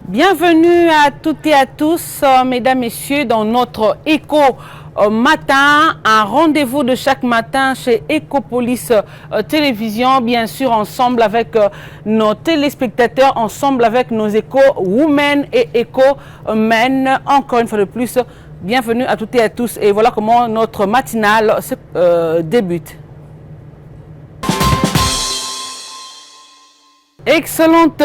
Bienvenue à toutes et à tous, mesdames, messieurs, dans notre Éco Matin, un rendez-vous de chaque matin chez Ecopolis Télévision, bien sûr ensemble avec nos téléspectateurs, ensemble avec nos Eco-Women et Eco-Men. Encore une fois de plus, bienvenue à toutes et à tous et voilà comment notre matinale débute. Excellente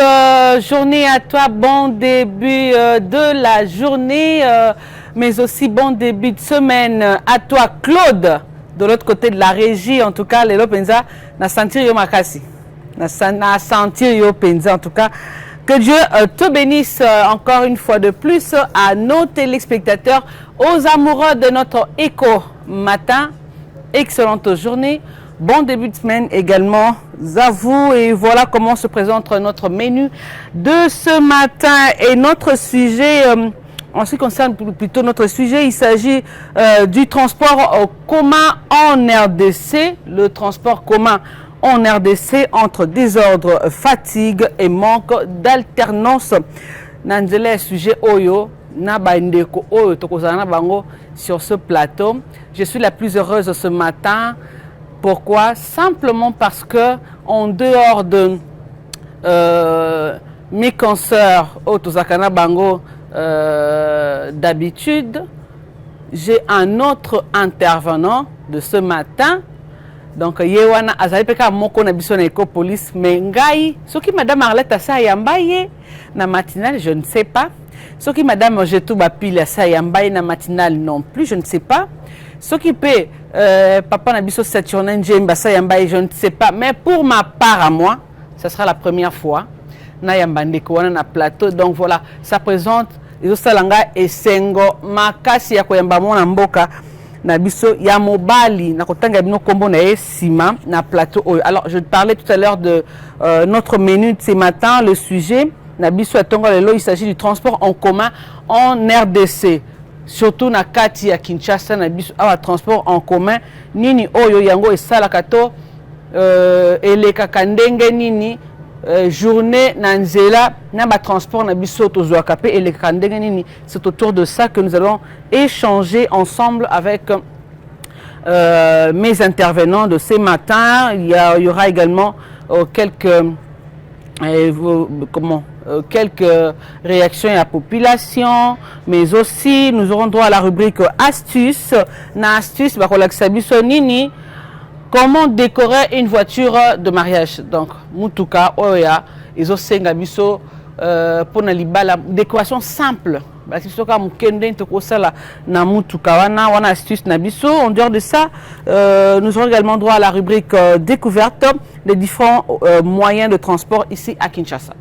journée à toi, bon début de la journée, mais aussi bon début de semaine à toi, Claude, de l'autre côté de la régie. En tout cas, les Lopenza, na sentir yo makasi, na sentir yo penza. En tout cas, que Dieu te bénisse encore une fois de plus à nos téléspectateurs, aux amoureux de notre Éco Matin. Excellente journée. Bon début de semaine également à vous et voilà comment se présente notre menu de ce matin et notre sujet, en ce qui concerne plutôt notre sujet, il s'agit du transport commun en RDC, le transport commun en RDC entre désordre, fatigue et manque d'alternance. Nanzele sujet Oyo, Nabandeko Oyo Tokozana Bango sur ce plateau. Je suis la plus heureuse ce matin. Pourquoi? Simplement parce que, en dehors de mes consoeurs au Tozakana Bango d'habitude, j'ai un autre intervenant de ce matin. Donc, Yewana Azalipeka Moko Nabiso na Ecopolis, mais Ngai, ce qui Madame Arlette Sayambaye, na matinale, je ne sais pas. Ce qui Madame Jetou Bapile Sayambaye, na matinale non plus, je ne sais pas. Ce qui peut, Papa Nabiso Saturnin Djemba Sayambaye, je ne sais pas. Mais pour ma part à moi, ce sera la première fois. Na Yambandeko na plateau. Donc voilà, ça présente Izo Salanga et Sengo Makasi ya Koyamba Mona Mboka. Nabiso ya mobali na kotanga bino kombo na sima na plateau. Alors je parlais tout à l'heure de notre menu de ce matin, le sujet Nabiso atonga lelo, il s'agit du transport en commun en RDC. Surtout na kati ya Kinshasa Nabiso awa transport en commun nini oyo yango esalaka to elekaka ndenge nini journée na nzela na ba transport na biso tozwaka pe elekaka ndenge nini. C'est autour de ça que nous allons échanger ensemble avec mes intervenants de ce matin. Il y aura également quelques réactions à la population, mais aussi nous aurons droit à la rubrique astuces. Na astuce nini, comment décorer une voiture de mariage. Donc mutuka oya izo senga biso pour na libala décoration simple. En dehors de ça, nous aurons également droit à la rubrique découverte des différents moyens de transport ici à Kinshasa.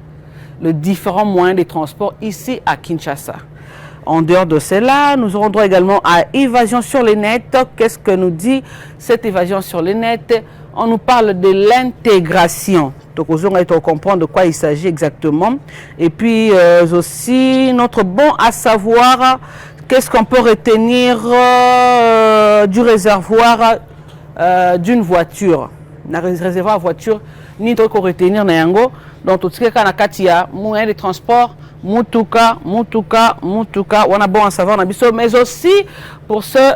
Les différents moyens de transport ici à Kinshasa. En dehors de cela, nous aurons droit également à évasion sur les nets. Qu'est-ce que nous dit cette évasion sur les nets? On nous parle de l'intégration. Donc, on va comprendre de quoi il s'agit exactement. Et puis, aussi, notre bon à savoir, qu'est-ce qu'on peut retenir du réservoir d'une voiture. Le réservoir voiture, ni trop qu'on retenir n'yango. Donc, tout ce qui est na katia, moyen de transport, mutuka, on a bon à savoir, mais aussi pour ceux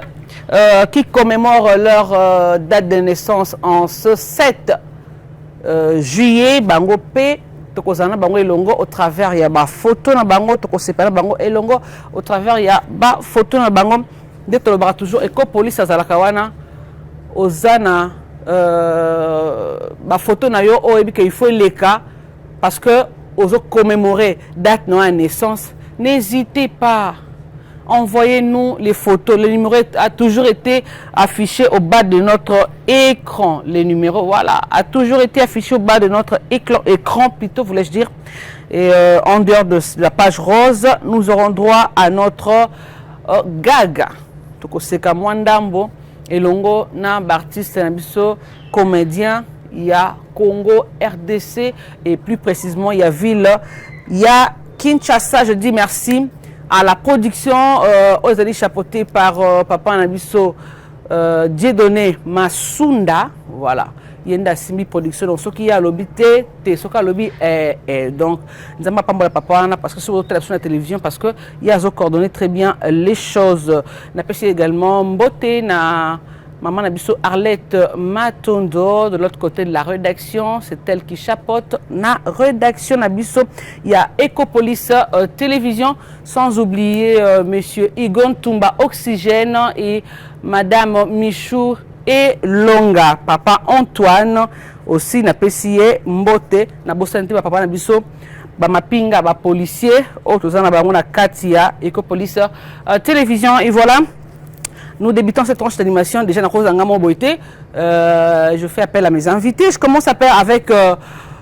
qui commémorent leur date de naissance en ce 7 juillet, bango P, tokozana bango elongo au travers ya ba photo na bango, tokosepana bango elongo au travers ya ba photo na bango. Dès que le toujours Ecopolis azalaka wana ozana ba photo na yo o ebike il faut leka parce que ozo commémorer date de naissance. N'hésitez pas. Envoyez-nous les photos. Le numéro a toujours été affiché au bas de notre écran. Les numéros, voilà, a toujours été affiché au bas de notre écran, plutôt, voulais-je dire. Et en dehors de la page rose, nous aurons droit à notre gaga. Tokoseka Mwandambo, Elongo, na artiste, comédien, il y a Congo, RDC, et plus précisément, il y a ville, il y a Kinshasa. Je dis merci à la production aux alliés chapeautés par Papa Nabiso Dieudonné Masunda, voilà. yenda simbi production donc ce qui a lobby te ce qui a lobby donc nous avons pas la papa parce que sur la télévision parce que il a coordonné très bien les choses n'a pas également mbote na maman Nabiso Arlette Matondo de l'autre côté de la rédaction, c'est elle qui chapeaute la rédaction Nabiso. Il y a Ecopolis Télévision, sans oublier monsieur Igon Tumba Oxygène et madame Michou et Longa, papa Antoine aussi n'a pessié Mbote, n'a bossante papa Nabiso. Ba mapinga ba policier, autres na ba Katia Ecopolis Télévision et voilà. Nous débutons cette tranche d'animation déjà dans cause d'Angamo Boité. Je fais appel à mes invités. Je commence avec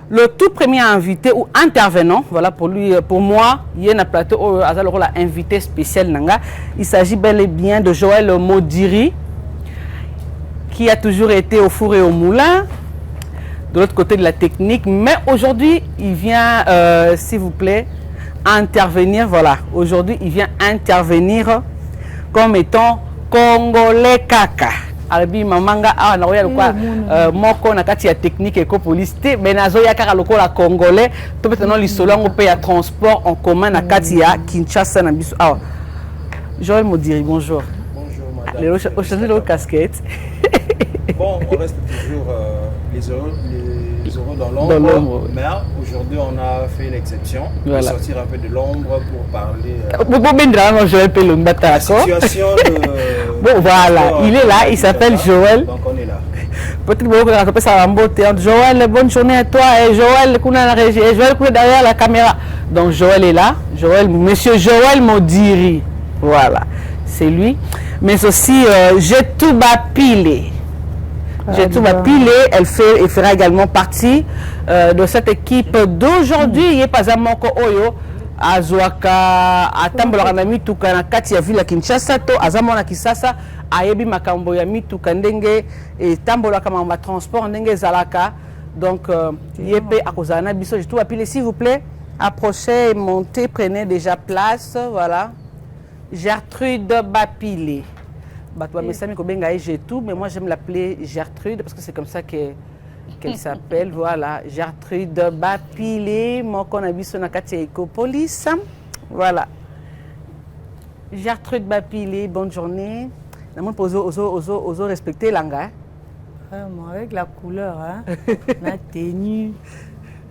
le tout premier invité ou intervenant. Voilà pour lui, pour moi, il y a un plateau invité spécial Nanga. Il s'agit bel et bien de Joël Modiri, qui a toujours été au four et au moulin, de l'autre côté de la technique. Mais aujourd'hui, il vient, s'il vous plaît, intervenir. Voilà, aujourd'hui, il vient intervenir comme étant Congolais kaka. Albi mamanga a na roya quoi moko na kati ya technique Ecopolis te mais nazo ya kaka lokola congolais to peut-être li solo ngo pe ya transport en commun na kati ya Kinshasa na biso. Ah Joël Modiri, bonjour. Bonjour madame. Au changer de casquette. Bon, on reste toujours les euros dans l'ombre, mais aujourd'hui on a fait l'exception de sortir un peu de l'ombre pour parler de la situation de... Bon voilà, il est là, il s'appelle Joël. Donc on est là. Peut-être que vous ça en beauté. Joël, bonne journée à toi. Et Joël, la régie. Et Joël, derrière la caméra. Donc Joël est là. Joël, monsieur Joël Modiri. Voilà, c'est lui. Mais aussi, j'ai tout bapilé. J'ai tout pilé, elle fera également partie de cette équipe d'aujourd'hui. Il n'y a pas un moko oyo, Azwaka, Atambola Mituka, na kati ya villa Kinshasa, to Azamona Kisasa, Ayebi Makambo ya Mituka, Ndenge, et Tambola Kamamba Transport, Ndenge Zalaka. Donc, Yépe Akozana Biso, j'ai tout appelé, s'il vous plaît. Approchez, montez, prenez déjà place. Voilà. Gertrude Bapilé. J'ai tout, mais moi j'aime l'appeler Gertrude parce que c'est comme ça qu'elle s'appelle. Voilà, Gertrude Bapilé, mon conabiso na kati Ecopolis. Voilà. Gertrude Bapilé, bonne journée. Oso respecter l'anga. Vraiment, avec la couleur, hein, la tenue.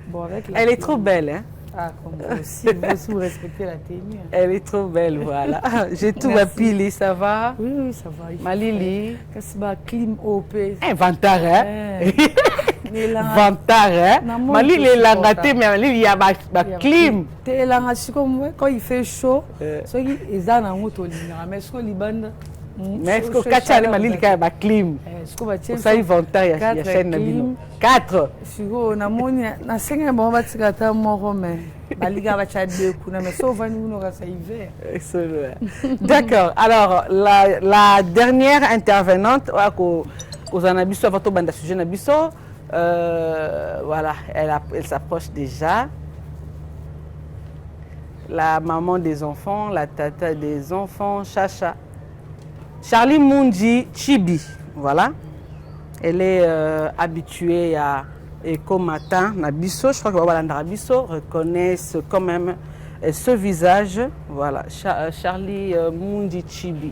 Bon, avec la elle est trop belle, hein. Ah, comme vous aussi, vous respectez la tenue. Elle est trop belle, voilà. J'ai tout bapilé, ça va? Oui, oui, ça va. Malili. Qu'est-ce que clim OP? Inventaire, hein? Inventaire, hein? Malili est langaté, mais Malili, il y a ma clim. Quand il fait chaud, ceux qui sont en moto, mais ce qu'on libande. Mais est-ce que Katia a Malili qui a ma clim? Ça, inventaire, il y a chaîne Nabino. 4. D'accord. Alors, la dernière intervenante, voilà, elle s'approche déjà. La maman des enfants, la tata des enfants, Chacha. Charlie Mundi Chibi, voilà. Elle est habituée à Eco Matin, Nabiso, je crois que voilà, Nabiso reconnaissent quand même ce visage. Voilà, Charlie Mundi Chibi.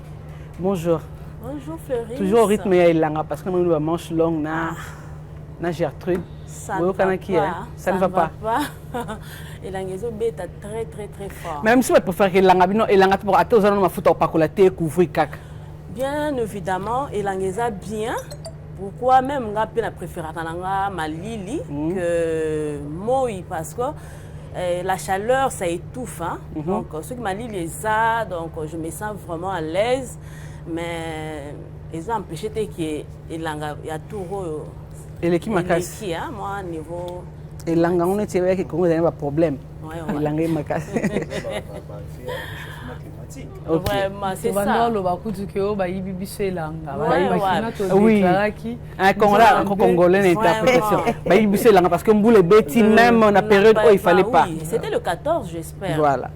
Bonjour. Bonjour Fleury. Toujours au rythme de parce que nous avons manche longue na Gertrude. Ça ne va pas. Ça ne va pas. Et l'angezo est très très très fort. Même si on peut faire que l'angabino et l'angat pour atter aux gens ma foto pas collater couvrir cac. Bien évidemment, et l'angeza bien. Pourquoi même on a préféré Malili que Moi parce que la chaleur ça étouffe. Hein? Donc ceux qui Malili les a, donc je me sens vraiment à l'aise. Mais ils ont empêché qu'il y a tout. Et l'équipe m'a cassé. Moi niveau. Et l'anga on est avec qu'on a un problème. Et l'anga m'a cassé. Vraiment, c'est ça. Oui, un Congolais d'interprétation. Parce que Mboule Betty, même en période où il ne fallait pas. C'était le 14, j'espère. Voilà.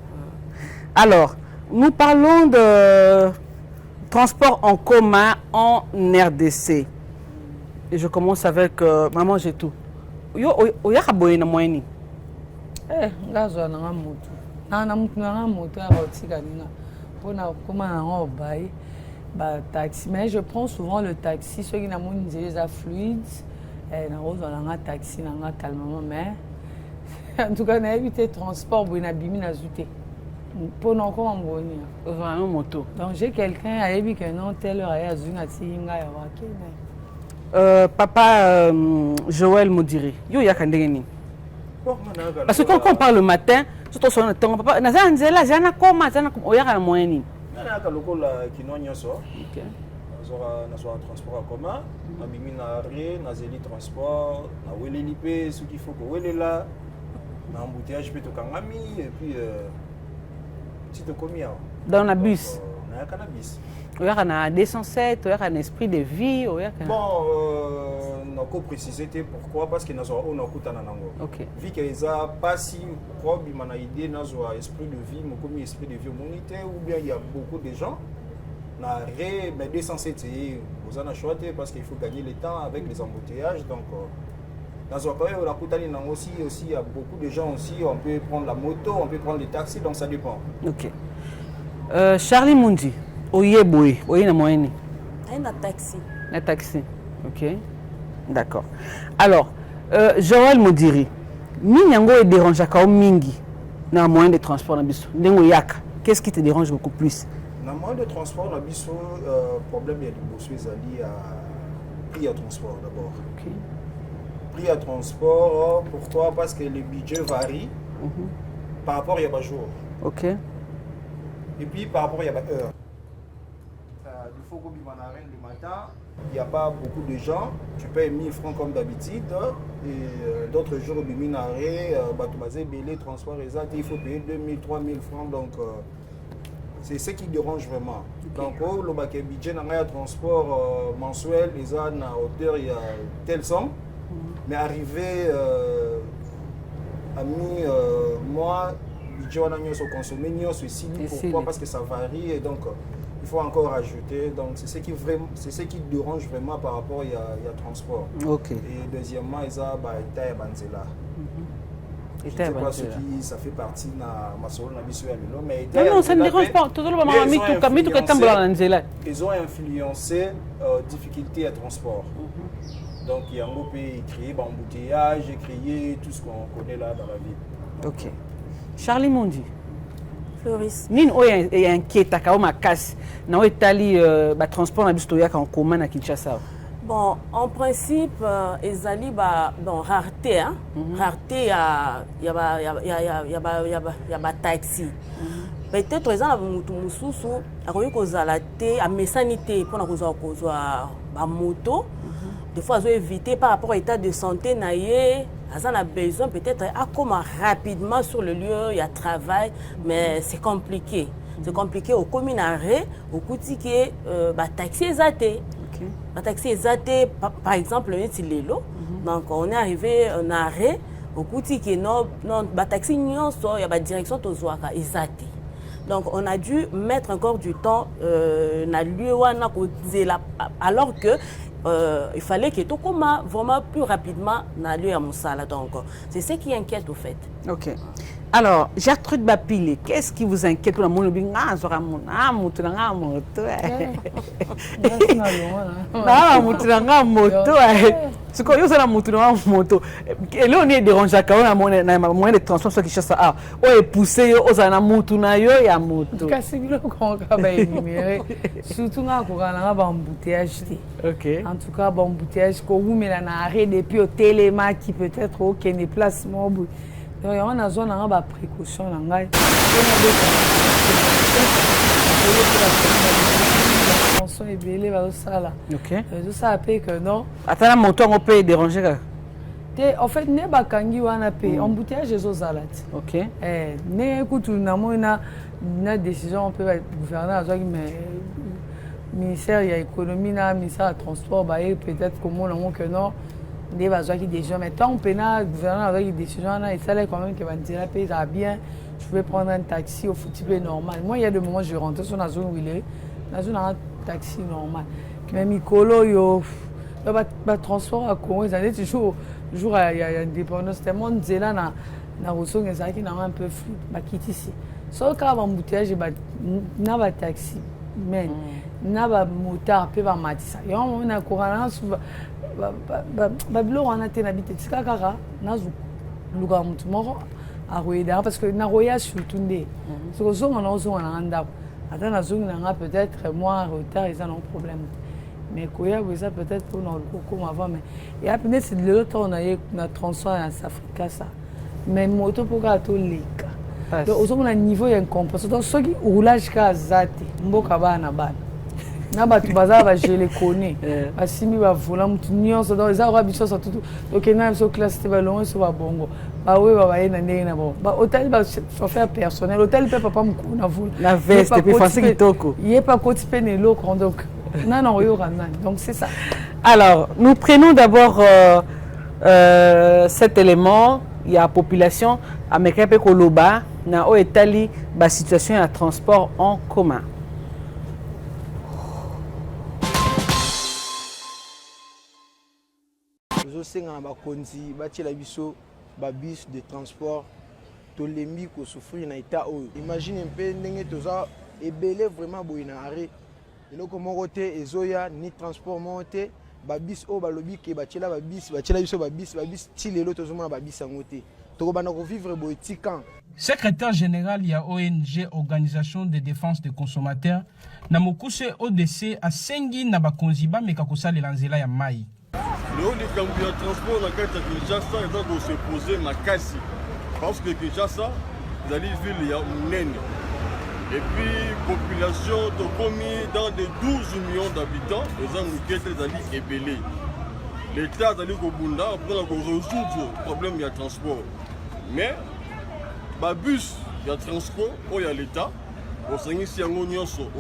Alors, nous parlons de transport en commun en RDC. Et je commence avec maman, j'ai tout. Yo, oya kaboye na moyeni. Ngazo na moto. Na moto na moto a rotika nina. Pona koma na obaye ba taxi. Mais je prends souvent le taxi, ceux qui na mon des fluides. Na rozo na taxi na calmement mais en tout cas na éviter transport pour na bimi na zute. Pour non comment boni. Vraiment moto. Donc j'ai quelqu'un a dit que non telle heure à zuna tinga ya wake. Papa Joël Modiri, yo ya kandengeni. Parce que quand on parle le matin, surtout sur le temps, papa, naza nzela jana koma jana oya kana moyeni. Na ka lokola kinonyo so. OK. Na so transport en commun, na bimi na arrêt, na zeli transport, na weleli pe ce qu'il faut que welela. Na embouteillage pe to kangami et puis si to komia. Dans la bus. Na cannabis. Oya kana 207, oya kana esprit de vie, oya kana. Bon, on a précisé pourquoi parce que nous avons un OK. Vu que ça pas si propre, il m'a idée dans un esprit de vie, mon comme esprit de vie humanité ou bien il y a beaucoup de gens na ré mais 207 vous en a choisi parce qu'il faut gagner le temps avec les embouteillages donc dans un pays où la coutane aussi il y a beaucoup de gens aussi on peut prendre la moto, on peut prendre les taxis donc ça dépend. OK. Charlie Mundi, oyeboy, oye na moyeni. Un taxi. Un taxi. OK. D'accord. Alors, Joël Modiri, Minyango est dérange quand mingi dans moyen de transport na biso. Ndengo yaka. Qu'est-ce qui te dérange beaucoup plus? Dans moyen de transport na biso problème il y a du bossu ali à prix à transport d'abord. OK. Prix à transport pourquoi? Parce que le budget varie par rapport il y a pas jour. OK. Et puis par rapport il y a pas heure. Il faut que le matin, il n'y a pas beaucoup de gens, tu payes 1000 francs comme d'habitude et d'autres jours de minaré, les transports il faut payer 2000, 3000 francs donc c'est ce qui dérange vraiment. Donc le budget dans le transport mensuel, les à hauteur il y a telle somme, mais arrivé à mi-mois, le budget on a consommé, pourquoi? Parce que ça varie et donc il faut encore rajouter, donc c'est ce qui dérange vraiment par rapport il y a transport. OK. Et deuxièmement, il y a Itaïa Banzela. Ça fait partie de ma solo mais non, ça ne dérange pas. Ils ont influencé difficulté à transport. Donc il y a un mot créé embouteillage, créé tout ce qu'on connaît là dans la ville. OK. Charlie Mundi. Floris. Nini oyo inquiète ka o makasi na o etali ba transport na biso ya en commun à Kinshasa. Bon, en principe ezali ba bon rareté hein. Rareté ya ba taxi. Peut-être ezala mutu mususu akoyi kozala te a mesanité pour na kozwa ba moto. Des fois ils ont évité par rapport à l'état de santé naïe. On a besoin peut-être à comment rapidement sur le lieu, il y a travail, mais c'est compliqué. C'est compliqué au communaré, au coutiqué, taxi exaté. Taxi exaté, par exemple, donc on est arrivé en arrêt, au coutiqué, non, taxi non, il y a direction Tozoaka exaté. Donc on a dû mettre encore du temps alors que il fallait que tout comme vraiment plus rapidement n'allait à Moussala. Donc c'est ce qui inquiète au fait. OK. Alors, Gertrude Bapile, qu'est-ce qui vous inquiète pour la moto? C'est quoi ça la moto? Et là on est dérangé quand on a moyen de transport sur Kinshasa. Ah, on est poussé aux ana moto na yo ya moto. Kasi bilo ko ka ba énumérer. Surtout na ko na ba embouteillage. OK. En tout cas, bon embouteillage ko wumela na arrêt depuis au téléma qui peut-être aucun déplacement. Donc on a zone na ba précaution na ngai. Attention et belé va ça là. OK. Ça appelle que non. Attends la moto on peut déranger. En fait ne ba kangi wana pe embouteillage ezo zalati. OK. Ne écoute na décision on peut gouverner à mais ministère il y a économie na ministère de transport ba peut-être comment on que non des bazwa qui déjà mais tant on peut na gouverner avec une décision na et ça là quand même que va dire la paye ça bien je vais prendre un taxi au football normal. Moi il y a des moments je rentre sur la zone où il est dans un taxi normal. Mais Mikolo yo transport à Congo, ils allaient toujours jour à indépendance. Tellement nzela na Rousseau, ils allaient un peu flou. Bah quitte ici. Sauf qu'à l'embouteillage, n'a pas taxi, mais n'a pas motard, peu pas matissa. Et on a courant souvent. Babylone on a été habité. C'est kakara, n'a lugar mutu moko a royeda parce que na roya surtout ndé. C'est que on a anda. Attends na zone na peut-être moins en retard, ils ont un problème. Mais Koya, ça peut-être pour nous comme avant. Mais et après, c'est de l'autre, on a eu notre transport en Afrique, ça. Mais moto pour gâteau les cas. Donc, au niveau, il y a un composant. Donc, ceux qui roulage ka zate, mboka ba na ba. Na ba tu bazar, je les connais. Asimi ba vola mutu nyonso donc ça aura biso ça tout. Donc na so classe te ba longo so ba bongo. Ba we ba na ndenge na bon. Ba hôtel ba chauffeur personnel, hôtel pe papa mko na voula. La veste pe français kitoko. Il est pas côté pe ne lo donc. Non, donc c'est ça. Alors, nous prenons d'abord cet élément. Il y a la population à Mekepe Koloba, na o etali ba situation de transport en commun. Nous avons ba konzi ba tela biso ba bus de transport to lembi ko souffrir na état o. Imagine un peu ndenge toza ebele vraiment boina arrêt. Et là, comme on ezoya ni transport monté, babis o balobi ke bachela babis biso babis tile lo tozomona babis angote. To bana ko vivre boetikan. Secrétaire général ya ONG Organisation de défense des consommateurs na mokuse ODC a sengi na bakonziba meka kosalela nzela ya mai. Le haut des camions de transport dans le Kinshasa est donc se poser makasi parce que Kinshasa, vous allez ville il y a une et puis, population de commis dans des 12 millions d'habitants, les gens qui ébélés. L'État a dit pour résoudre le problème du transport. Mais, le bus, il y a transport, il y a l'État. Au Sénégal, il y a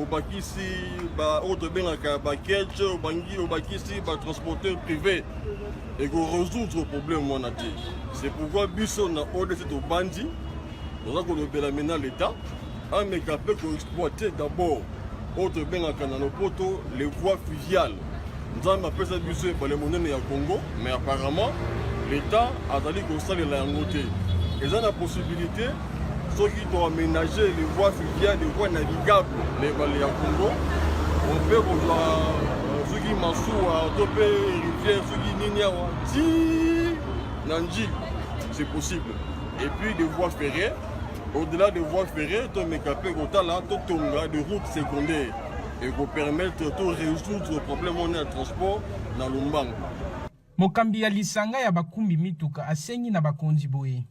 au Bakissi, au Bakissi, transporteur privé. Et pour résoudre le problème, c'est pourquoi le bus, on a ODC au bandit. Nous avons maintenant l'État. Un méga peut exploiter d'abord autre bien les voies fluviales. Nous avons appelé ça bus pour les monnaies au Congo, mais apparemment l'État a dit qu'on s'allait la côté. Ils ont la possibilité, ceux qui doivent aménager les voies fluviales, les voies navigables, les vallées au Congo. On peut voir ceux qui m'assouent à Topé, rivière, ceux qui Niniawa, Nanji, c'est possible. Et puis des voies ferrées. Au-delà des voies ferrées, tu as capé de routes secondaires et pour permettre de résoudre le problème de transport dans le Mbango. Mokambi ya lisanga ya bakumbi mituka asengi na bakonzi boye.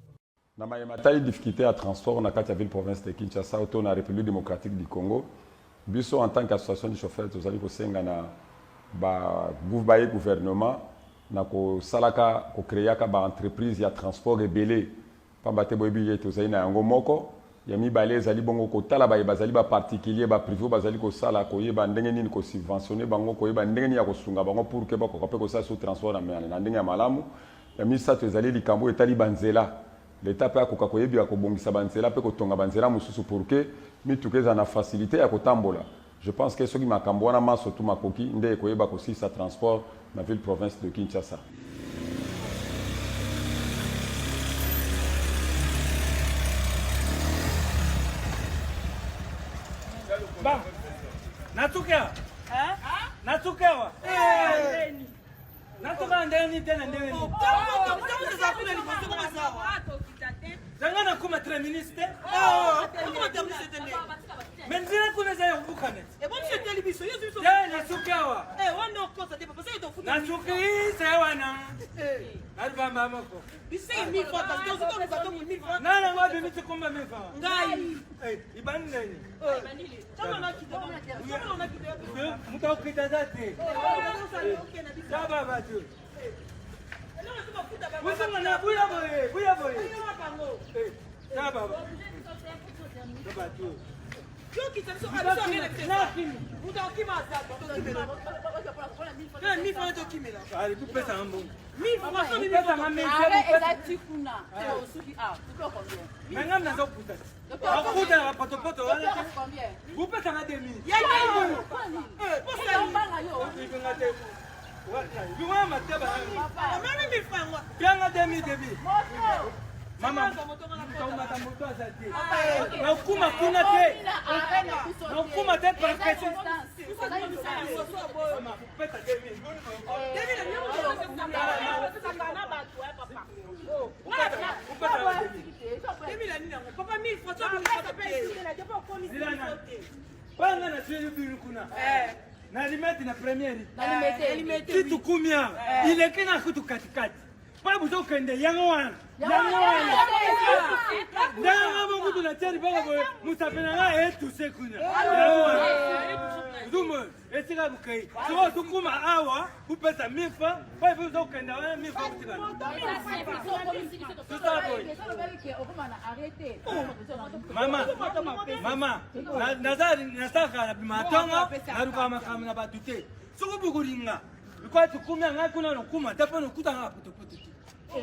Na mayemata difficulté à transport na kati ya ville province de Kinshasa auto na République démocratique du Congo. Biso en tant qu'association de chauffeurs tozali ko senga na gouvernement na ko salaka ko créaka ba entreprise ya transport rebelle. Pambate boyebi yetu zaina yango moko ya mibale ezali bongo kotala bazali ba particulier ba privé bazali ko sala ko yeba ndenge nini ko subventionner bango ko yeba ndenge nini ya kosunga bango pour que bako kape ko sa sous transport na ndenge ya malamu ya misato ezali likambo etali banzela l'État pe akoka ko yebi ya ko bongisa banzela pe ko tonga banzela mususu pour que mitukeza na facilité ya kotambola. Je pense que soki makambo wana maso tu makoki nde ko yeba ko si sa transport na ville province de Kinshasa. Ba, natukewa? Natukewa? Natukewa ndeni tena ndeni. Zangana kuma treministe? Kuma treministe tene. Menzina kuna zaya ubukane. Ebo msheteli biso, yesu biso. Natukewa. Wano kosa de papa, sayo futa. Natukewa sawana. Alba mama ko. Bisi mi fa parce que on se donne 1000 francs. Nana ngwa bimi tikomba mefa. Ngai. Ibani nani? Ibanili. Kama na kidogo. Kama na kidogo. Mutao kitazate. Saba batu. Wusema na buya boye, buya boye. Saba. Saba tu. Yo kitazso abiso ngene tena. Mutao kimaza. Mimi fa to kimela. Ali tu pesa mambo. Mimi fa mimi pesa mambo. Are ezati kuna. Osuki tu combien? Menga mnazo kuta. Akuta na poto wala. Combien? Vous pesa na 2000. Ya nini? Posa mbanga yo. Maman, nakuma kuna te. Nakuma te parce que il est qui n'a que tout katikati. Pas besoin de Yangoan.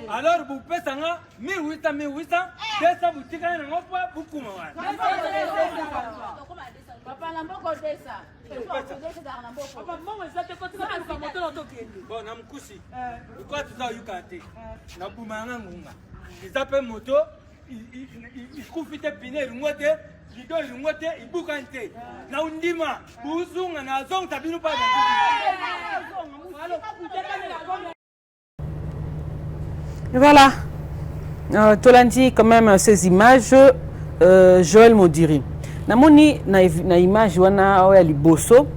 Alors, vous faites ça, 1800, 200 boutiques, beaucoup moins. Papa, la mort de ça. Bon, namkusi. Pourquoi tu as eu kate? Na bumanga ngunga. Ils appellent moto, ils coupent tes pinés, ils moite, ils doivent ils moite, ils boucante. Na undima, buzunga na zong tabinu pas. Voilà, Tolandi quand même ces images, Joël Modiri. Namoni na image wana oya liboso,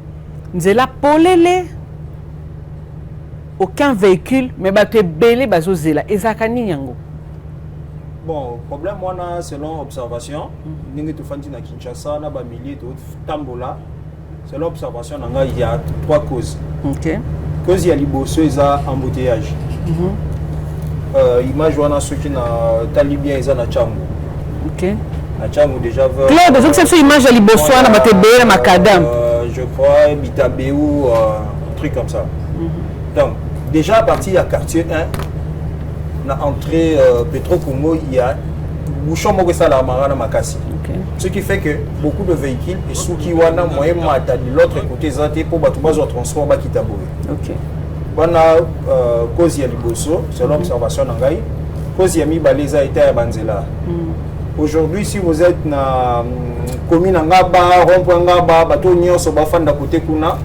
nzela polele, aucun véhicule, mais bateau belé bazo zela. Ezakani yango. Bon, problème wana selon observation, ningi tufandi na Kinshasa na ba milliers de tambola. Selon observation nanga il y a 3 causes. OK. Cause ya liboso eza embouteillage. Image wana ceux qui na talibien eza na changu. OK. Na changu déjà veut. Claire, donc c'est une image à liboso na batebé macadam. Je crois Bitabé ou un truc comme ça. Donc déjà à partir du quartier 1 na entrée Petro Congo il y a bouchon moko ça la marana makasi. OK. Ce qui fait que beaucoup de véhicules et sous qui wana moyen mata de l'autre côté zate pour batu bazo transport ba kitaboé. OK. Wana cause ya liboso selon observation nangai cause ya mibaleza eta ya banzela. Aujourd'hui si vous êtes na commune ngaba rond-point ngaba bato nyonso bafanda côté kuna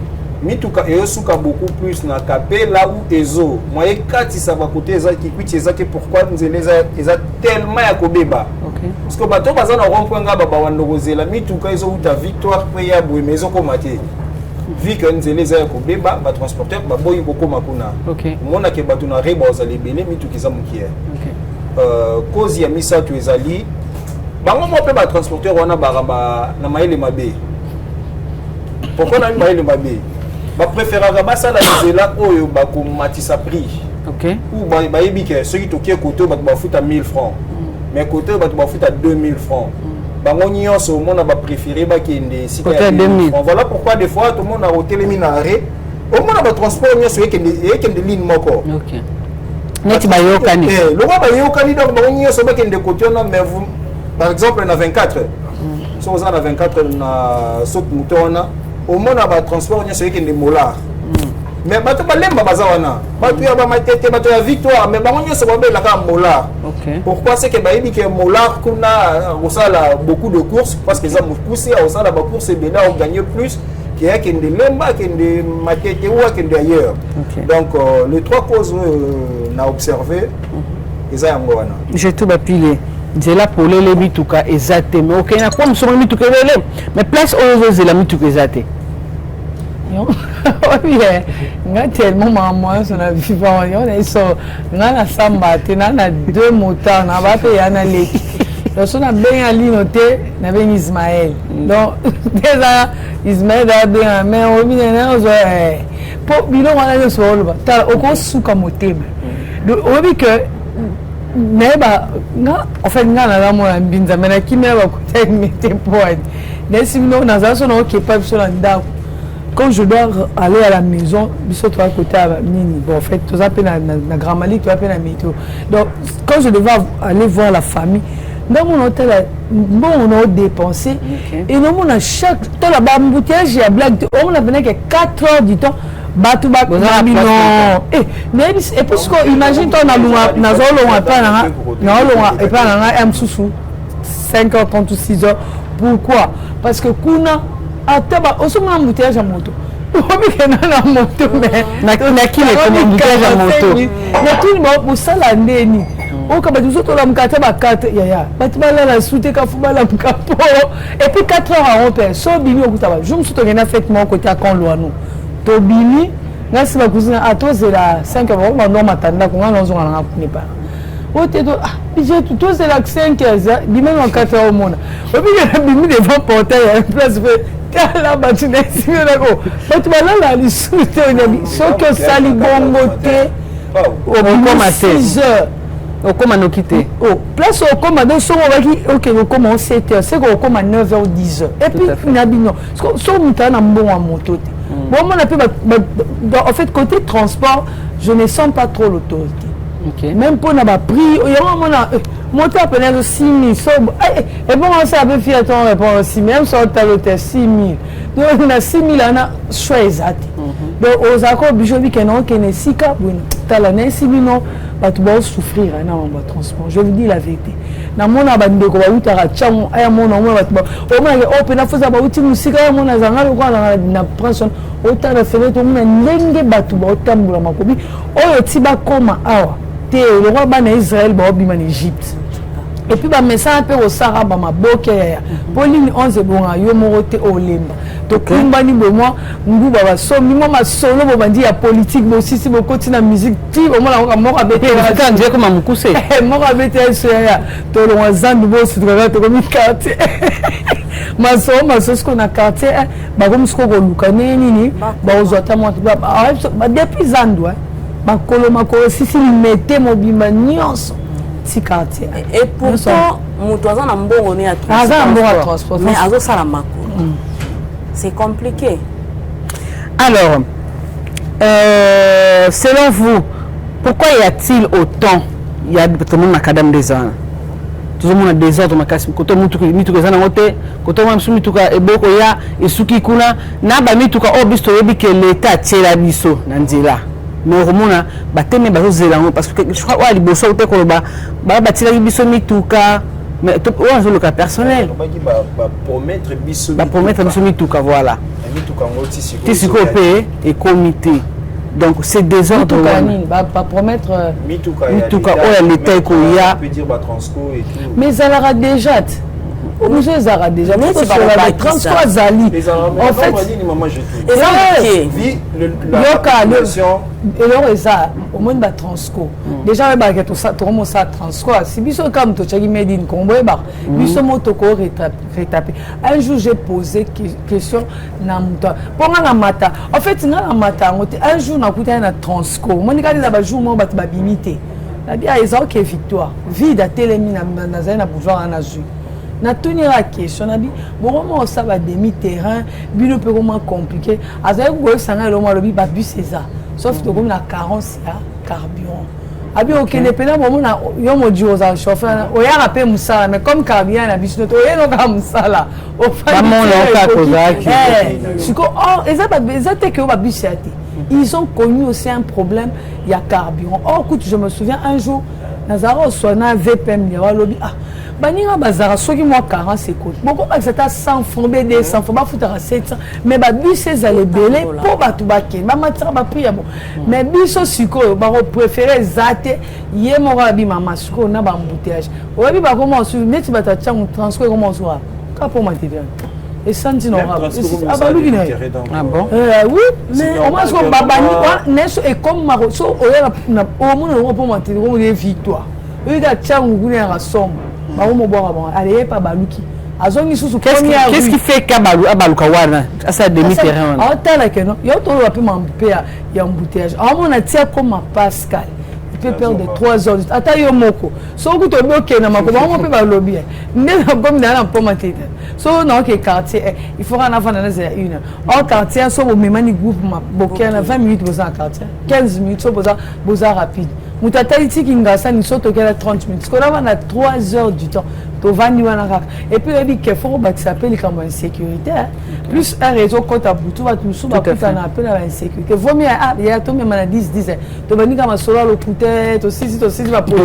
mituka eyosuka beaucoup plus na kapela ou ezo moye kati sa ba côté za ki kwiti ezake pourquoi nzeleza eza tellement ya kobeba. OK. Parce que bato bazana rond-point ngaba ba wandokozela mituka ezo uta victoire pe ya bwemezo ko maté. Vu que nzeleza ya kobeba ba transporteur ba boyi boko makuna. OK. Mona ke bato na reba ozali belé mituka za mukier. OK. Cause ya misa tu ezali bango mo pe ba transporteur wana ba na maile mabe. Pourquoi na maile mabe? Ba préférera ba sala nzela oyo ba ko matisa prix. OK. Ou ba yebi ke ceux qui tokie koto ba futa 1000 francs. Mais koto ba futa 2000 francs. Bango nyonso mona ba préférer ba kende sika ya 2000 francs. Voilà pourquoi des fois tout le monde a hôtel minaré. Au moins ba transport nyonso yekende ligne moko. OK. Neti ba yokani. Le roi ba yokani donc bango nyonso ba kende koto na mais vous par exemple na 24. Si vous avez 24 na saute moutona au moins ba transport nyonso yekende molar. Mais bato balemba bazawana. Bato ya ba matete bato ya victoire mais bango nyonso ba bela ka molar. OK. Pourquoi c'est que bayebi que molar kuna osala beaucoup de courses parce que ça me pousser à osala ba course et bena on gagner plus qu'il y a kende lemba kende matete ou kende ailleurs. OK. Donc les 3 causes na observé eza yango wana. J'ai tout bapilé. Nzela polele mituka ezate mais OK na kwa msomo mituka lele mais place oyo zela mituka ezate. Oui, nga tellement maman son a vivant on est so nga na samba te na 2 motards na ba pe yana leki donc on a bien ali noté na ben Ismaël donc déjà Ismaël a bien mais on vient na zo po bilo wana le so lo ta o ko suka motema donc on dit que neba nga en fait nga na la mo mbinza mais na kimela ba ko ta mete point mais sinon na za so na OK pas so na ndako. Quand je dois aller à la maison, je dois côté à Nini. Bon, en fait, tout ça, na Grand Mali, tout ça, na météo. Donc, quand je devais aller voir la famille, dans mon hôtel, bon, on a dépensé. Et nous, on a chaque temps là-bas, embouteillage, il y a blague. On a venu que 4 heures du temps. Batu ba non. Mais et puisque imagine toi na zolonga pa na et pas na msusu 5h30 ou 6h. Pourquoi? Parce que kuna ataba osoma embouteillage à moto. Obi kena na moto mais na qui les embouteillage à moto. Na tout le monde pour ça la ndeni. O ka batu soto la mkata ba 4 ya. Batu ba la soute ka fuba la mkapo. Et puis 4 heures à romper. So bini okutaba. Je me soto kena fait mon côté à Konloano. To bini na si ba cousine à toi c'est la 5 heures ba ndo matanda ko ngana zonga na ne pas. J'ai tout c'est la 5 heures, même en 4 heures au monde. Et puis il y a mis devant portail à une place là bah tu n'es si bien d'accord. Mais tu vas là les soutes on a dit sauf que ça li bongoté au comme 6 heures. Au comme nous quitter. Oh, place au comme donc son on va qui OK, on commence 7 heures, c'est qu'on comme à 9 h 10 heures. Et puis il a dit non. Son muta na bon à moto. Bon on a pu en fait côté transport, je ne sens pas trop l'autorité. Okay. Même pour n'a prix, il y a un monter à peine 6 000. Et bon, on s'est fait fier à répondre aussi, même sur l'hôtel 6 000. Donc, on a 6 000 on a choix exact. Donc, aux accords, je dis que non, qu'il y a 6 cas, tu as la 6 000, tu vas souffrir dans le transport. Je vous dis la vérité. Dans mon abandon, tu vas tu as mon au moins, open up, ça va outil musique, mon azanga, le quoi, na prendre autant de fenêtre, on a n'engue batu, autant de la makobi, oh, tiba comme awa. Le roi ban Israël ba obima en Égypte et puis ba message un peu au Sahara ba maboke ya Pauline 11 bonga yo morote olemba to kumba ni bo moi ngu ba so mi mama solo bo bandi ya politique bo sisi bo continue musique ti bo moi mo ka bete ka ndie ko mamukuse mo ka bete so ya to lo wazandu bo si travail to comme quartier maso ce qu'on a quartier ba comme ce ko luka nini ba ozota mo ba depuis zandu Makolo si mettez mon bima nyonso ti quartier et pourtant mutoza na mbongo ni à transport mais azo sala makolo c'est compliqué. Alors selon vous pourquoi y a-t-il autant il y a tout le monde na kadam des ans tout le monde a des ordres makasi koto mituka zana wote koto mamsu mituka eboko ya esuki kuna na ba mituka obisto yebi que l'état tshela biso na nzela. Mais romona bateme bazozelango parce que je crois ali boso te ko ba batila biso mituka mais to on le cas personnel ba promettre biso mituka voilà mituka ngoti siko pe et comité donc c'est des ordres ba promettre mituka o l'état ko ya peut dire ba transco et tout mais ça l'aura déjà Monsieur Zara déjà, mais c'est pas la transport Zali. En fait, au moins la transco. Déjà bah que tout ça, tout le monde ça transco. Si biso comme tout ça qui made in combo bah, biso moto ko rétapé. Un jour j'ai posé question na muta. Pour na mata. En fait na mata, un jour na kuta na transco. Moi ni kali ba jour mo ba bimité. La bien ils ont que victoire. Vide à télémi na zana pouvoir na jeu. Na tenir la question na bi bon comment ça va demi terrain bino peu comment compliqué azay go sanga le mo lobi ba bus c'est ça sauf que comme la carence ya carburant abi OK ne pena bon na yo mo di aux chauffeur o ya rapé musala mais comme carburant na bus no to yeno ka musala o fa mon ka kozaki siko oh exact que ba bus ya té ils ont connu aussi un problème il y a carburant oh écoute je me souviens un jour Nazaro sona VPM ya lobi ah Baninga bazara soki moi 40 secondes. Beaucoup parce que ça 100 francs BD 100 francs ba futara 700 mais ba bus ezale belé pour ba tubake ba matsa ba prix bon mais biso siko ba préférer zate ye mo ba bi mama siko na ba embouteillage obi ba comment sur net ba ta tchang transport comment soit ka pour matériel et senti non ah ba lui ah bon oui mais au moins so babani neso et comme maro so oya na au moins pour matériel comme des victoires eux da tchang ngune ya somme. Allez, pas baluki. Qu'est-ce qui fait qu'Abaluka wana à sa demi-terrain? Ah, t'as la que non. Il y a tout le monde qui a embouteillage. Ah, on a tiré comme Pascal. Il peut perdre 3 heures. Attends, il y a moko. So que tu bloqué na mako, on peut pas lobby. Mais comme dans la pomme tête. So non que quartier, il faut en avant dans les 1 heure. Au quartier, so au même groupe ma bloqué na 20 minutes pour ça quartier. 15 minutes so pour ça rapide. Moutataliti Kingasa, nous sommes à 30 minutes. Parce qu'on a 3 heures du temps. Et puis, il y a faut que ça s'appelle comme insécurité. Plus un réseau quand tu as boutou, tu nous appelles insécurité. Vaut mieux, il y a tout même 10, tu vas dire que solo le coutet, tu aussi, tu vas tu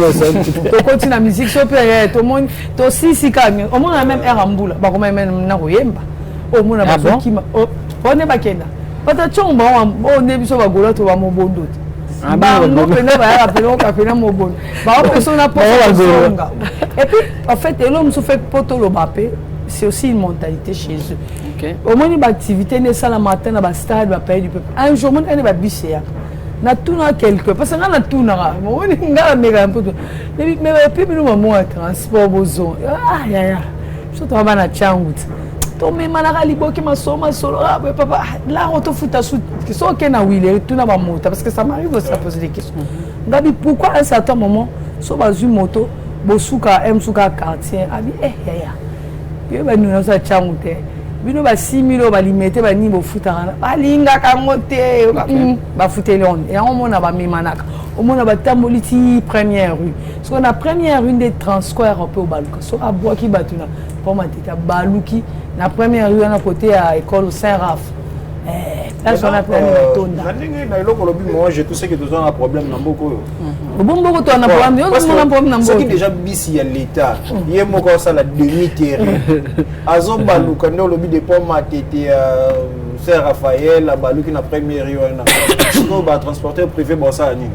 continues la musique, tu monde, tu aussi, si calme. Au moins, même un ramboula, bah, comme même na royemba. Au moins, on a qui m'a. On n'est pas kenda. Pas de chong, on est sur la gola, tu vas mon bon doute. Et puis, en fait, l'homme se fait poto le bapé, c'est aussi une mentalité chez eux. Au moins, une activité, le matin, dans le stade, dans le pays du peuple. Un jour, on a bissé. On a tout dans quelque parce que on a tout dans on a méga un peu mais puis nous maman transport bozo ah ya ya je te va na changut to me manaka liboki masoma solo ah papa là on te fout à sous qui sont que na wile tout na moto parce que ça m'arrive aussi à poser des questions ngabi pourquoi à un certain moment so bazu moto bosuka msuka quartier abi ya ya puis ba nous na sa changut bino ba 6000 ba limité ba ni bo futana ba linga ka moté ba futeli on et on mona ba mimanaka on mona ba tamboliti première rue parce qu'on a première rue des transcorps un peu au baluka so aboa ki batuna pour matita baluki na première rue à côté à école Saint-Raph là on a plein de tonda na iloko lobi moi je tout sais que tu as un problème na mboko bon beaucoup tu as un problème on a un problème na mboko ce qui déjà bisi ya l'état yé moko ça la demi terrain azo baluka ndo lobi de pont matete Saint-Raphaël la baluki na première rue na so ba transporteur privé bon ça ni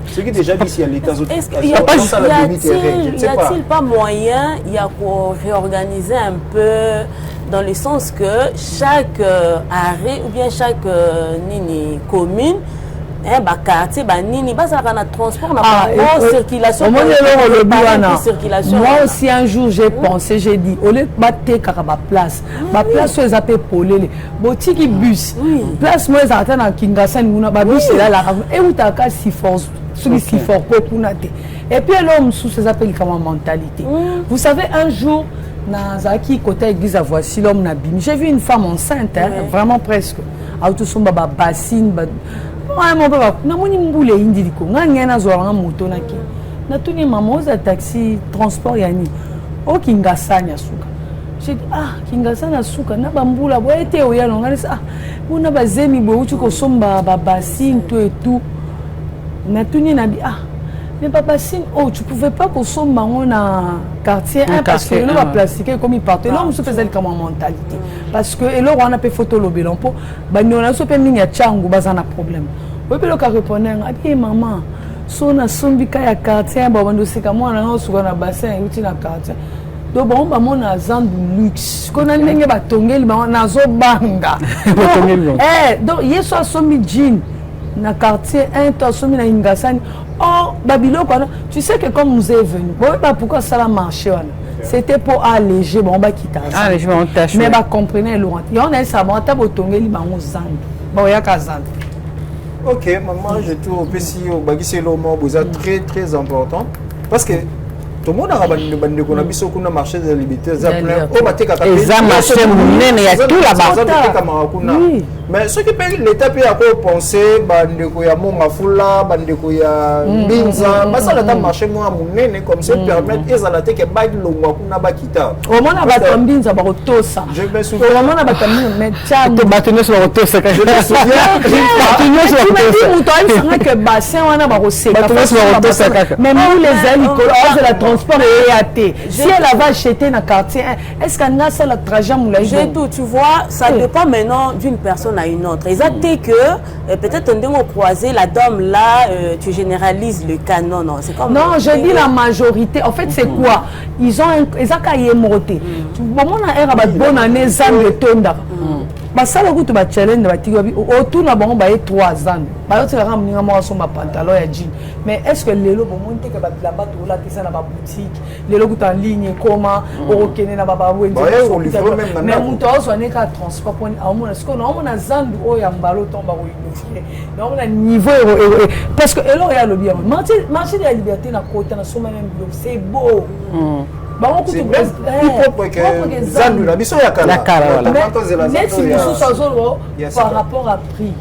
ce qui déjà bisi ya l'état y a-t-il pas moyen il y a pour réorganiser un peu dans le sens que chaque arrêt ou bien chaque commune quartier nini ça a transport circulation moi aussi un jour j'ai pensé j'ai dit au lieu de battre place ils appellent polele botiki bus place moi ils attendent à Kingasa nguna ba bus là et où t'as qu'à si fort pour et puis l'homme sous ces appels comme mentalité vous savez un jour Nazaki côté église à voici l'homme nabimi j'ai vu une femme enceinte vraiment presque auto somba ba bassine moi mon papa na moni mbule indiliko nganya na zo nga moto naki na tuni maman za taxi transport yani o Kingasa nya suka j'ai dit Kingasa na suka na bambula bo ete o ya ngani una bazemi bo uti ko somba ba bassine tout et tout na tuni na bi mais papa Sine, tu pouvais pas qu'on soit dans un quartier parce que nous va plastiquer comme il partait. Là, on se faisait comme mentalité. Parce que là, on a fait photo le bilan pour, on a fait mini changu, bazan a problème. Oui, puis le cas répondait, maman, son a sombika ya quartier, on doit se comme moi, on a sur un bassin, outil na quartier. Donc bon, on a zan de luxe. Qu'on a n'engé ba tongel, on a zo banga. Donc hier soir sommi jean. Na quartier un temps sommi na Ingasani. Oh, Babylone, tu sais que comme nous est venu, pourquoi ça a marché? C'était pour alléger, bon, bah, quitter ça. Mais bah, comprenez, Laurent. Il y en a ça, bon, t'as beau tomber, il m'a on zand. Bon, il y a qu'à zand. Ok, maman, je trouve que c'est le très très important. Parce que tout le monde a rabani de qu'on a mis sur le marché de la liberté. Il y a tout là-bas. Mais ce qui peut l'État peut penser, il y a mon Mafoula, il y a Binza, ça a marché moi à mon nez comme ça permettre ils allaient que bail le mois qu'on a bakita. Au moins on a battu Binza par Tosa. Je me souviens. Au moment on a battu mais tiens, tu battu sur Tosa. Je me souviens. Tu m'as dit où toi il faudrait que bassin on a barosé. Mais nous les alcools, c'est la transport et EAT. Si elle va acheter dans quartier, est-ce qu'on a ça la trajet moulay? J'ai tout, tu vois, ça dépend maintenant d'une personne à une autre. Ils ont dit que peut-être on doit croiser la dame là, tu généralises le cas. Non, non, c'est comme. Non, je dis la majorité. En fait, c'est quoi? Ils ont qu'à y monter. Tu vois, on a un bonne année, zan de tonda. Ça le goût de challenge autour na bango baé 3 ans. Ba yote la mninga mo so ma pantalon ya jean. Mais est-ce que lelo bon monte que ba la bato la kisa na ba boutique, lelo goût en ligne comment au kene na ba ba wenzi. Mais muto so ne ka transport pour amona ce qu'on a zandu o ya mbalo tomba ko ino. Donc on a niveau parce que elo ya le bien. Marché de la liberté na côté na so même c'est beau. C'est même plus propre que Zandu, la mission ya kala. Par rapport à prix,